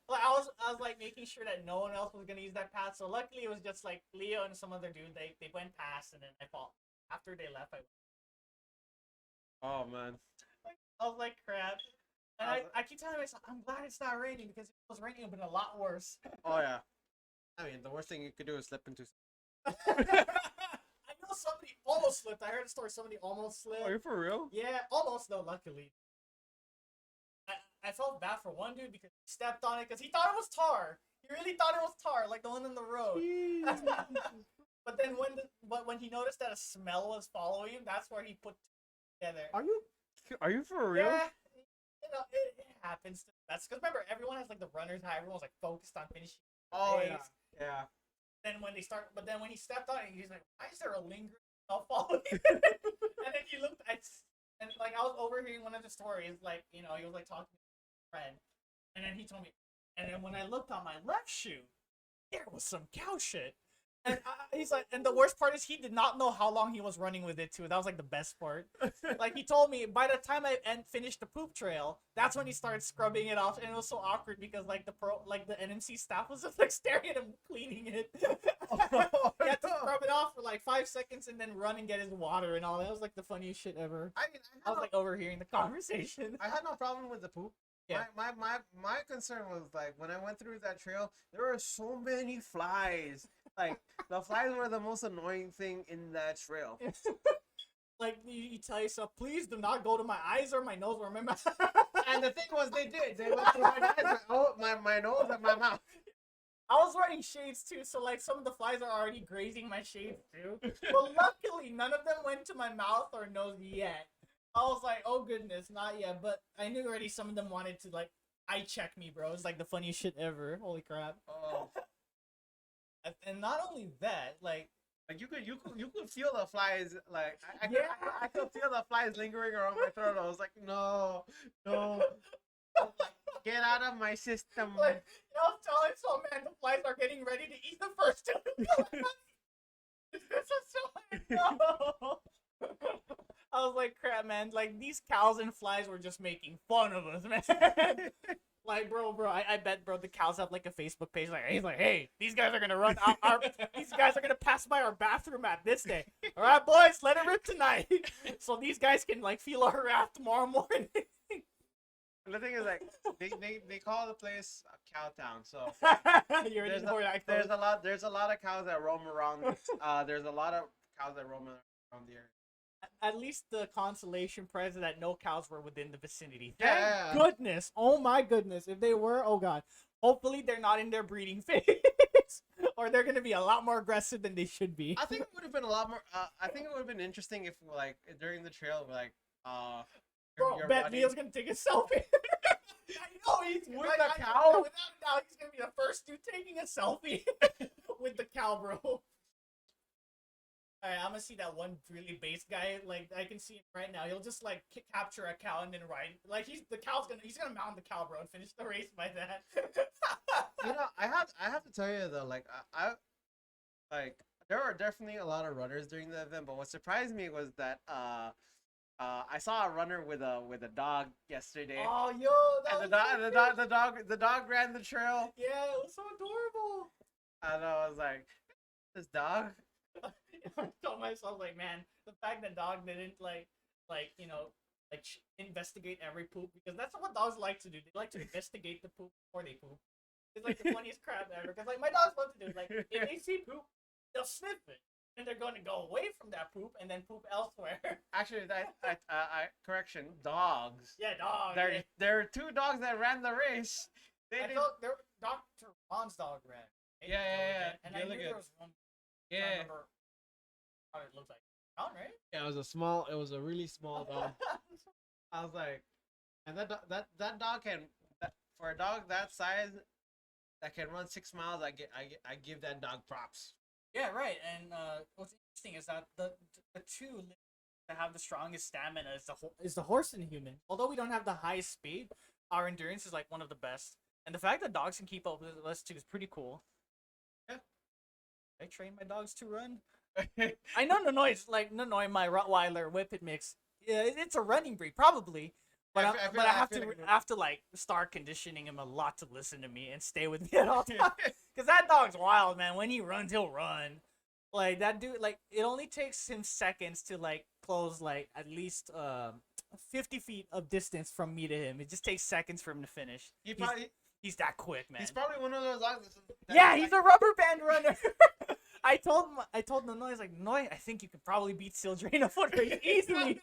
Like I was like making sure that no one else was gonna use that path. So luckily it was just like Leo and some other dude. They went past, and then I fall. After they left, Oh man. I was like, crap. And I keep telling myself, I'm glad it's not raining, because if it was raining, it would have been a lot worse. Oh yeah. I mean, the worst thing you could do is slip into. I know somebody almost slipped. I heard a story. Somebody almost slipped. Are you for real? Yeah, almost though. Luckily, I felt bad for one dude because he stepped on it because he thought it was tar. He really thought it was tar, like the one in the road. But then when he noticed that a smell was following him, that's where he put together. Are you for real? Yeah, you know it happens. That's because remember everyone has like the runner's high. Everyone's like focused on finishing. Oh race. yeah. Then when he stepped on it, he's like, why is there a lingering smell following? And then he looked at, and like I was overhearing one of the stories, like, you know, he was like talking to a friend, and then he told me, and then when I looked on my left shoe, there was some cow shit. And he's like, and the worst part is he did not know how long he was running with it too. That was like the best part. Like he told me by the time I finished the poop trail, that's when he started scrubbing it off, and it was so awkward because like the NMC staff was just like staring at him cleaning it. He had to scrub it off for like 5 seconds and then run and get his water and all. That was like the funniest shit ever. I was like overhearing the conversation. I had no problem with the poop. Yeah. My concern was like when I went through that trail, there were so many flies. Like the flies were the most annoying thing in that trail. Like you tell yourself, please do not go to my eyes or my nose or my mouth. And the thing was, they did. They went through my eyes, my nose, and my mouth. I was wearing shades too, so like some of the flies are already grazing my shades too. But luckily, none of them went to my mouth or nose yet. I was like, oh goodness, not yet. But I knew already some of them wanted to like eye check me, bro. It's like the funniest shit ever. Holy crap. Oh. And not only that, like you could feel the flies. Like Yeah. I could feel the flies lingering around my throat. I was like, no. Get out of my system. like I was telling so man, the flies are getting ready to eat the first two. This is so no. I was like, crap, man. Like, these cows and flies were just making fun of us, man. Like, bro, I bet, bro, the cows have, like, a Facebook page. Like, he's like, hey, these guys are going to run these guys are going to pass by our bathroom at this day. All right, boys, let it rip tonight. So these guys can, like, feel our wrath tomorrow morning. The thing is, like, they call the place a cow town, so You already know where that there's goes. a lot of cows that roam around. There's a lot of cows that roam around the area. At least the consolation prize is that no cows were within the vicinity. Yeah. Thank goodness. Oh my goodness. If they were, oh god. Hopefully they're not in their breeding phase. Or they're going to be a lot more aggressive than they should be. I think it would have been a lot more. I think it would have been interesting if, like, during the trail, like, Bro, you're bet running- Leo's going to take a selfie. I know he's With like, the I cow? know, without a doubt, he's going to be the first dude taking a selfie with the cow, bro. Alright, I'm gonna see that one really base guy. Like, I can see him right now. He'll just like capture a cow and then ride. Like, he's gonna mount the cow, bro, and finish the race by that. You know, I have to tell you though, like, I like there were definitely a lot of runners during the event, but what surprised me was that I saw a runner with a dog yesterday. Oh, yo, that And was the dog ran the trail, yeah, it was so adorable. and I was like, this dog. I told myself, like, man, the fact that dog didn't you know, like investigate every poop, because that's what dogs like to do. They like to investigate the poop before they poop. It's like the funniest crap ever. Because like my dogs love to do it. Like if they see poop, they'll sniff it, and they're going to go away from that poop and then poop elsewhere. Actually, correction, dogs. Yeah, dog. There are two dogs that ran the race. I thought there Dr. Ron's dog ran. Yeah. And The I other knew guy. there was one. I don't Yeah. remember how it looked like. Ron, right? Yeah, it was a really small dog. I was like, and that dog for a dog that size that can run 6 miles, I give that dog props. Yeah, right. And what's interesting is that the two that have the strongest stamina is the horse and human. Although we don't have the highest speed, our endurance is like one of the best. And the fact that dogs can keep up with us too is pretty cool. Yeah. I train my dogs to run. I know Nanoy, my Rottweiler Whippet mix. Yeah, it's a running breed, probably. But I feel I like- have feel to like- I have to like start conditioning him a lot to listen to me and stay with me at all times. Cause that dog's wild, man. When he runs, he'll run. Like that dude, like it only takes him seconds to like close like at least 50 feet of distance from me to him. It just takes seconds for him to finish. He probably He's that quick, man. he's probably one of those dogs. Yeah, he's a rubber band runner. I told Nonoy, I was like, Noy, I think you could probably beat Sildre in a foot race easily.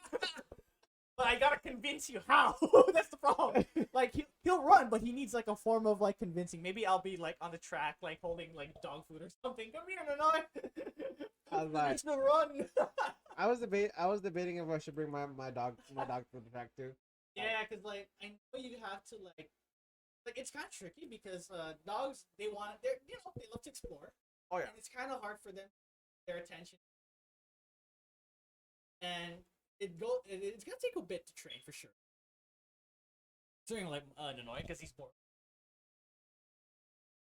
But I gotta convince you how. That's the problem. Like he'll run, but he needs like a form of like convincing. Maybe I'll be like on the track, like holding like dog food or something. Come here, Nonoy. I was like- It's the run. I was debating if I should bring my dog to the track too. Yeah, cause like I know you have to like it's kind of tricky because dogs they love to explore. Oh yeah. And it's kind of hard for them their attention. And it's gonna take a bit to train for sure. Considering like Nanoy, because he's bored.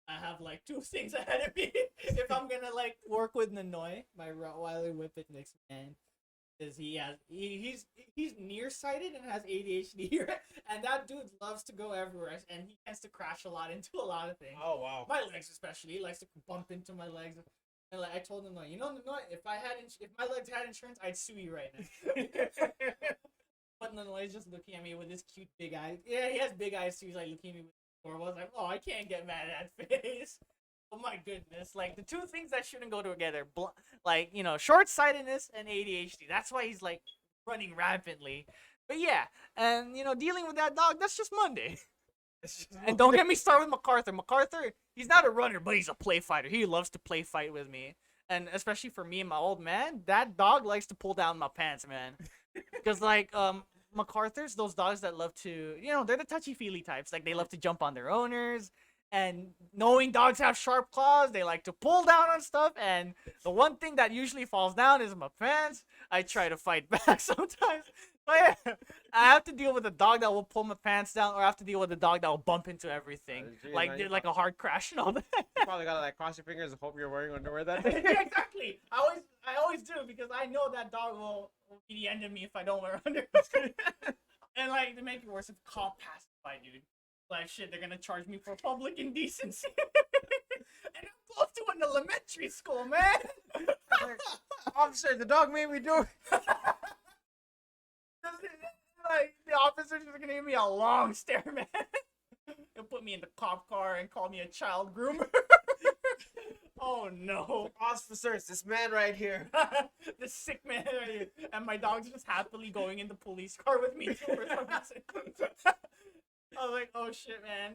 I have like 2 things ahead of me if I'm gonna like work with Nanoy, my Rottweiler Whippet mix man. Because he's nearsighted and has ADHD, and that dude loves to go everywhere, and he tends to crash a lot into a lot of things. Oh wow. My legs especially, he likes to bump into my legs. And like I told him, like, you know, if my legs had insurance, I'd sue you right now. But Nanoy is just looking at me with his cute big eyes. Yeah, he has big eyes too. He's like looking at me with horrible. I was like, oh, I can't get mad at that face. Oh my goodness! Like the 2 things that shouldn't go together, like short-sightedness and ADHD. That's why he's like running rampantly. But yeah, and dealing with that dog, that's just Monday. And don't get me started with MacArthur. MacArthur, he's not a runner, but he's a play fighter. He loves to play fight with me. And especially for me and my old man, that dog likes to pull down my pants, man. Because, like, MacArthur's those dogs that love to, they're the touchy-feely types. Like, they love to jump on their owners. And knowing dogs have sharp claws, they like to pull down on stuff. And the one thing that usually falls down is my pants. I try to fight back sometimes. But yeah, I have to deal with a dog that will pull my pants down, or I have to deal with a dog that will bump into everything, Geez, like a hard crash and all that. You probably gotta like cross your fingers and hope you're wearing underwear that day. Yeah, exactly. I always do because I know that dog will be the end of me if I don't wear underwear. And like to make it worse, if cop passes by, dude, like shit, they're gonna charge me for public indecency. And I'm close to an elementary school, man. Officer, the dog made me do it. Like the officers are gonna give me a long stare, man. They'll put me in the cop car and call me a child groomer. Oh no. Officers, this man right here. The sick man right here. And my dog's just happily going in the police car with me too for some reason. I was like, oh shit, man.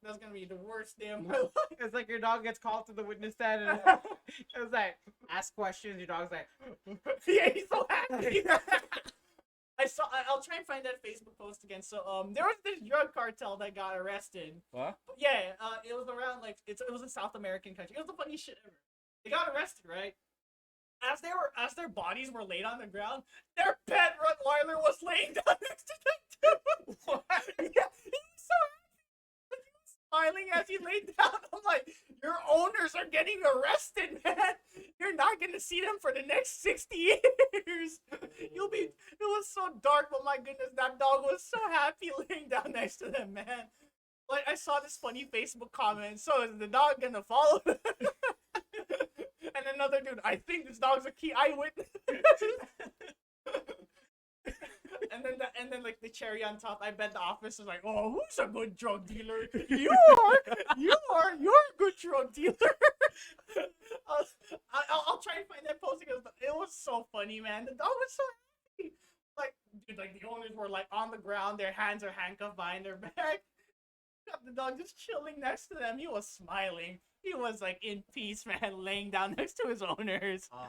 That's gonna be the worst day of my life. It's like your dog gets called to the witness stand and it was like, ask questions. Your dog's like, Yeah, he's so happy. I'll try and find that Facebook post again. So there was this drug cartel that got arrested. what? Yeah, it was around like it was a South American country. It was the funniest shit ever. They got arrested, right? As their bodies were laid on the ground, their pet Rottweiler was laying down next to them too. What? Yeah, he was so happy. He was smiling as he laid down. I'm like, your owners are getting arrested, man. You're not gonna see them for the next 60 years. It was so dark, but my goodness, that dog was so happy laying down next to them, man. Like I saw this funny Facebook comment. So is the dog gonna follow them? And another dude, I think this dog's a key eyewitness. And then like the cherry on top, I bet the officer's like, oh, who's a good drug dealer? You're a good drug dealer. I'll try and find that post because it was so funny, man. The dog was so happy. Like, dude, like the owners were like on the ground, their hands are handcuffed behind their back. Got the dog just chilling next to them. He was smiling. He was like in peace, man, laying down next to his owners. Oh,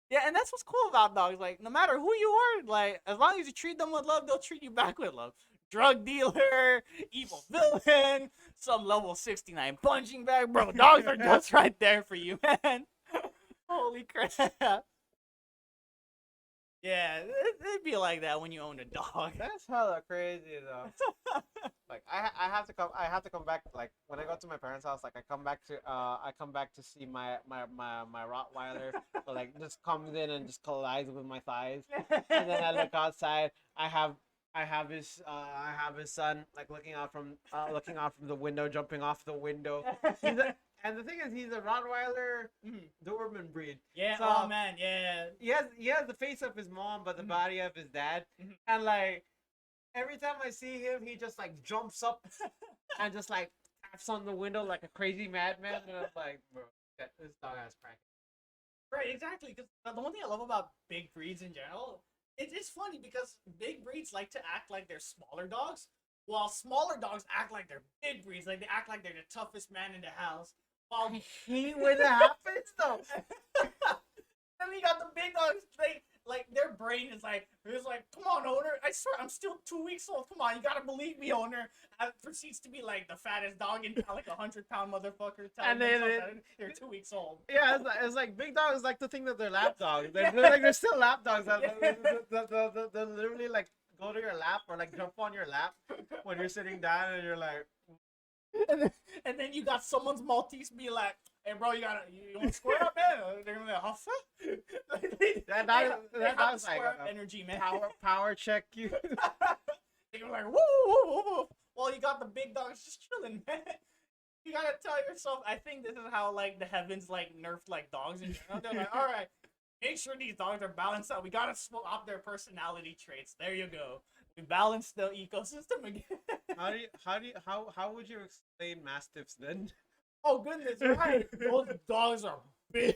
Yeah, and that's what's cool about dogs. Like, no matter who you are, like, as long as you treat them with love, they'll treat you back with love. Drug dealer, evil villain, some level 69 punching bag, bro. Dogs are just right there for you, man. Holy crap. Yeah, it'd be like that when you own a dog. that's hella crazy though. Like I have to come back. Like when I go to my parents' house, like I come back to see my Rottweiler. So like just comes in and just collides with my thighs. And then I look outside. I I have his son like looking out from the window, jumping off the window. And the thing is, he's a Rottweiler Mhm. Doberman breed. Yeah. So Oh man. Yeah. he has the face of his mom, but the Mhm. body of his dad. Mhm. And like every time I see him, he just like jumps up and just like taps on the window like a crazy madman. And I'm like, bro, this dog has crack. Right, exactly. Because the one thing I love about big breeds in general, it's funny because big breeds like to act like they're smaller dogs, while smaller dogs act like they're big breeds. Like they act like they're the toughest man in the house. While I hate when it happens though. then you got the big dogs. They like their brain is like it's like, come on, owner. I swear I'm still 2 weeks old. Come on, you gotta believe me, owner. And proceeds to be like the fattest dog in town, like 100-pound motherfucker. And They're 2 weeks old. Yeah, it's like big dogs like to think that they're lap dogs. They're still lap dogs. They literally like go to your lap or like jump on your lap when you're sitting down and you're like, And then you got someone's Maltese be like, "Hey, bro, you want to square up, man?" They're gonna be like, "Huffa." that dog's like energy, man. power check you. They're like, "Woo, woo, woo, woo." Well, you got the big dogs just chilling, man. You gotta tell yourself. I think this is how like the heavens like nerfed like dogs in general. They're like, all right, make sure these dogs are balanced out. We gotta swap their personality traits. There you go. We balanced the ecosystem again. How would you explain mastiffs then? Oh goodness, right? Those dogs are big.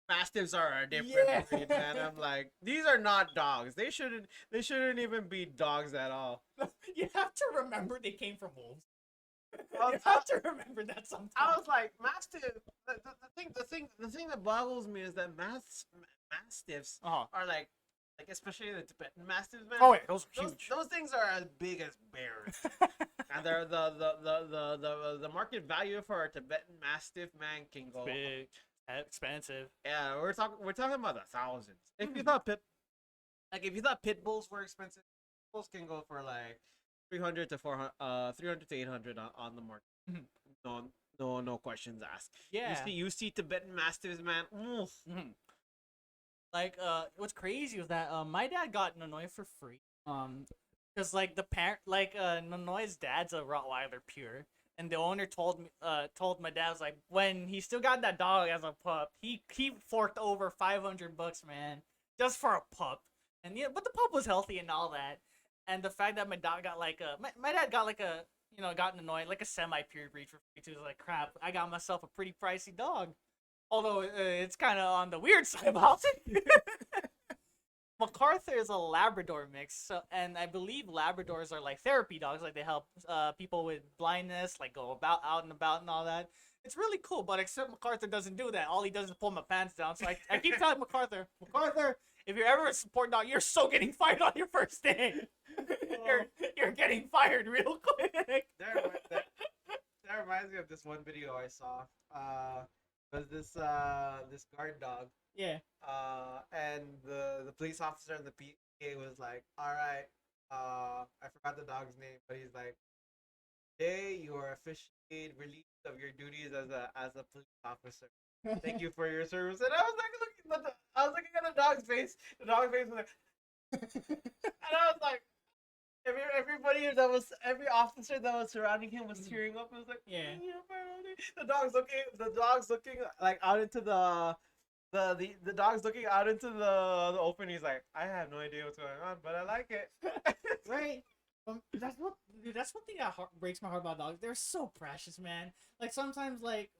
Mastiffs are a different Yeah. breed, man. I'm like, these are not dogs. They shouldn't even be dogs at all. You have to remember they came from wolves. I You have to remember that I sometimes. was like, mastiff. The thing that boggles me is that mastiffs are like especially the Tibetan mastiffs, man. Oh yeah, those are huge. Those things are as big as bears, and they're the market value for a Tibetan mastiff, man, can go. Big, expensive. Yeah, we're talking about the thousands. If you thought pit bulls were expensive, bulls can go for like 300 to 800 on the market. Mhm. No questions asked. Yeah. You see Tibetan mastiffs, man. Oof. Mhm. Like, what's crazy was that my dad got Nonoy for free. Because like the parent, like Nonoy's dad's a Rottweiler pure, and the owner told my dad was like when he still got that dog as a pup, he forked over $500, man, just for a pup. And yeah, but the pup was healthy and all that. And the fact that my dad got like my dad got like a got Nonoy like a semi-pure breed for free too. It was like crap. I got myself a pretty pricey dog. Although it's kind of on the weird side about it. MacArthur is a Labrador mix, so, and I believe Labradors are like therapy dogs, like they help people with blindness, like go out and about and all that. It's really cool, but except MacArthur doesn't do that. All he does is pull my pants down. So I keep telling MacArthur, if you're ever a support dog, you're so getting fired on your first day. You're getting fired real quick. That reminds me of this one video I saw. Was this guard dog? Yeah. And the police officer and the PA was like, "All right, I forgot the dog's name, but he's like, today you are officially relieved of your duties as a police officer. Thank you for your service." And I was like, I was looking at the dog's face. The dog's face was like, and I was like, every officer that was surrounding him was tearing up. I was like, Yeah. The dog's looking like out into the dog's looking out into the open. He's like, I have no idea what's going on, but I like it. Right. That's one thing that breaks my heart about dogs. They're so precious, man. Like sometimes, like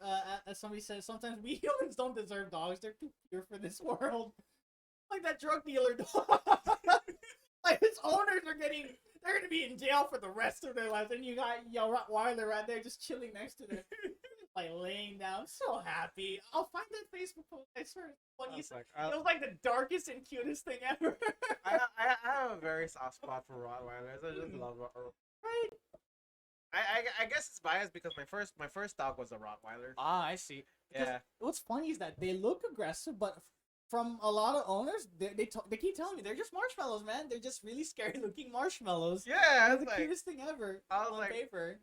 as somebody says, sometimes we humans don't deserve dogs. They're too pure for this world. Like that drug dealer dog. Like his owners they're gonna be in jail for the rest of their lives, and you got Rottweiler right there just chilling next to them, like laying down, so happy. I'll find that Facebook post. I swear, it was like the darkest and cutest thing ever. I have a very soft spot for Rottweilers. I just love Rottweilers. Right. I guess it's biased because my first dog was a Rottweiler. Ah, I see. Because Yeah. what's funny is that they look aggressive, but from a lot of owners, they keep telling me they're just marshmallows, man. They're just really scary looking marshmallows. Yeah, They're it's the like, cutest thing ever I was on like, paper.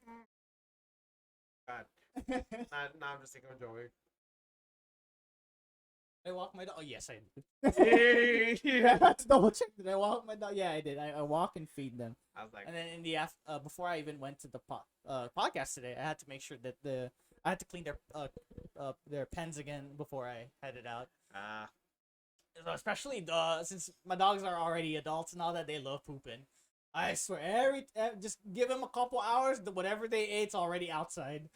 God. Now I'm just thinking of Joey. Did I walk my dog? Oh, yes, I did. Yeah. Let's double check. Did I walk my dog? Yeah, I did. I walk and feed them. I was like, And then in the before I even went to the podcast today, I had to make sure that I had to clean their pens again before I headed out. ah, So especially since my dogs are already adults and all that, they love pooping. I swear, just give them a couple hours, whatever they ate's already outside.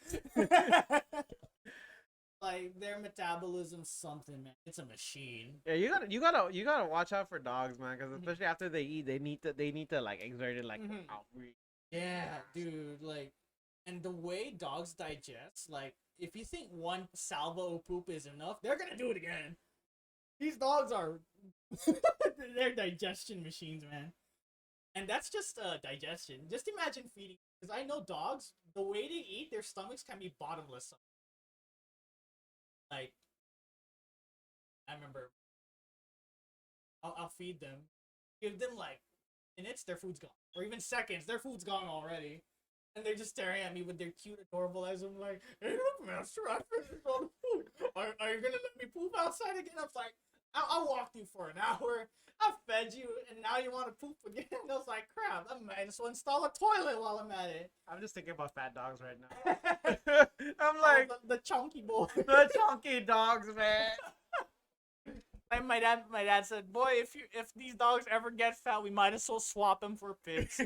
Like their metabolism's something, man. It's a machine. yeah. You gotta watch out for dogs, man. Because especially after they eat, they need to like exert it like Mhm. outreach. Yeah, dude. Like, and the way dogs digest, like, if you think one salvo of poop is enough, they're gonna do it again. These dogs are, they're digestion machines, man. And that's just digestion. Just imagine feeding, because I know dogs, the way they eat, their stomachs can be bottomless. Like, I remember, I'll feed them, give them like minutes, their food's gone, or even seconds, their food's gone already, and they're just staring at me with their cute, adorable eyes. I'm like, "Hey, look, master, I finished all the food. Are you gonna let me poop outside again?" I was like, I walked you for an hour. I fed you, and now you want to poop again? I was like, crap, I might as well install a toilet while I'm at it. I'm just thinking about fat dogs right now. I'm like the chunky boy. the chunky dogs, man. And my dad said, "Boy, if these dogs ever get fat, we might as well swap them for pigs."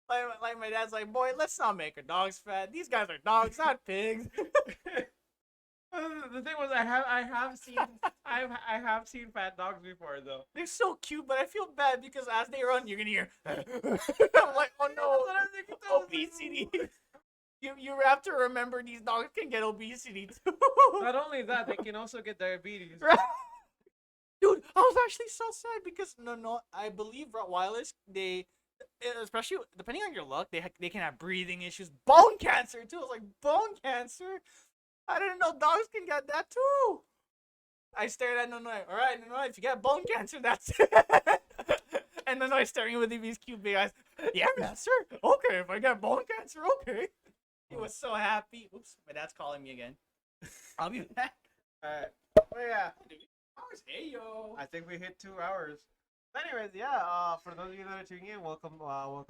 like my dad's like, "Boy, let's not make our dogs fat. These guys are dogs, not pigs." The thing was, I have seen fat dogs before though. They're so cute, but I feel bad because as they run, you're gonna hear. I'm like, oh no, obesity. You have to remember these dogs can get obesity too. Not only that, they can also get diabetes. Dude, I was actually so sad because no, I believe Rottweilers, especially depending on your luck, they can have breathing issues, bone cancer too. I was like, bone cancer? I didn't know dogs can get that too. I stared at Nonoy. All right, Nonoy, if you get bone cancer, that's it. And Nonoy staring with these cute big eyes. Yeah, master. Okay, if I get bone cancer, okay. He was so happy. Oops, my dad's calling me again. I'll be back. Alright. Oh yeah. Hey yo. I think we hit 2 hours. Anyways, yeah. For those of you that are tuning in, welcome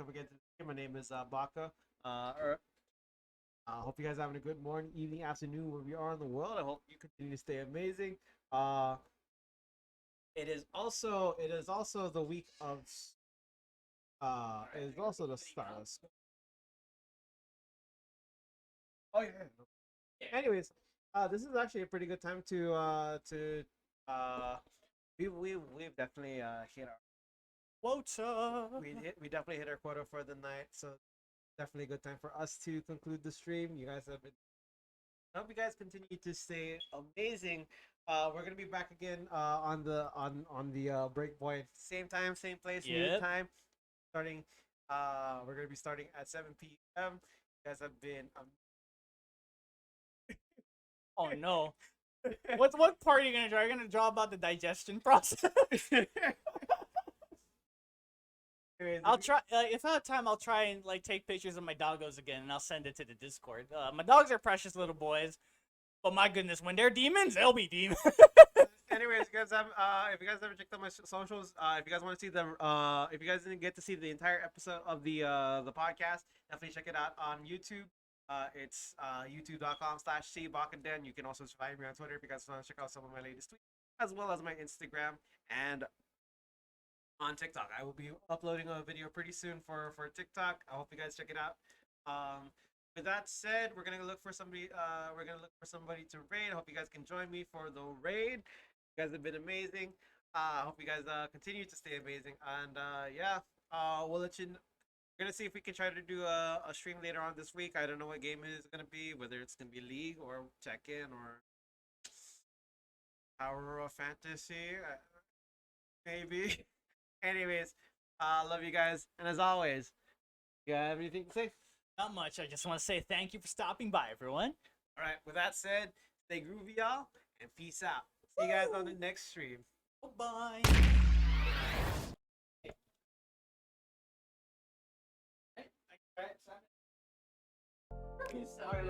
again to the stream. My name is Baka. I hope you guys are having a good morning, evening, afternoon, wherever you are in the world. I hope you continue to stay amazing. It is also the week of it is also the start of school. Oh yeah. Anyways, this is actually a pretty good time we've definitely hit our Quota. we definitely hit our quota for the night, so definitely a good time for us to conclude the stream. You guys have been. I hope you guys continue to stay amazing. We're gonna be back again on the Breakpoint, same time, same place, new Yep. time. Starting, we're gonna be starting at 7 p.m. You guys have been. Oh no. What part are you gonna draw? Are you gonna draw about the digestion process? Anyways, I'll try. If I have time, I'll try and like take pictures of my doggos again, and I'll send it to the Discord. My dogs are precious little boys, but my goodness, when they're demons, they'll be demons. Anyways, you guys have if you guys ever checked out my socials, if you guys want to see the if you guys didn't get to see the entire episode of the podcast, definitely check it out on YouTube. It's youtube.com/cbakanden. You can also find me on Twitter if you guys want to check out some of my latest tweets, as well as my Instagram and on TikTok. I will be uploading a video pretty soon for TikTok. I hope you guys check it out. With that said, we're gonna look for somebody. We're gonna look for somebody to raid. I hope you guys can join me for the raid. You guys have been amazing. I hope you guys continue to stay amazing. And yeah, we'll let you. We're gonna see if we can try to do a stream later on this week. I don't know what game it is gonna be, whether it's gonna be League or Tekken or Tower of Fantasy, maybe. Anyways, love you guys, and as always, you have anything to say? Not much. I just want to say thank you for stopping by, everyone. All right. With that said, stay groovy, y'all, and peace out. See you guys on the next stream. Bye. Sorry,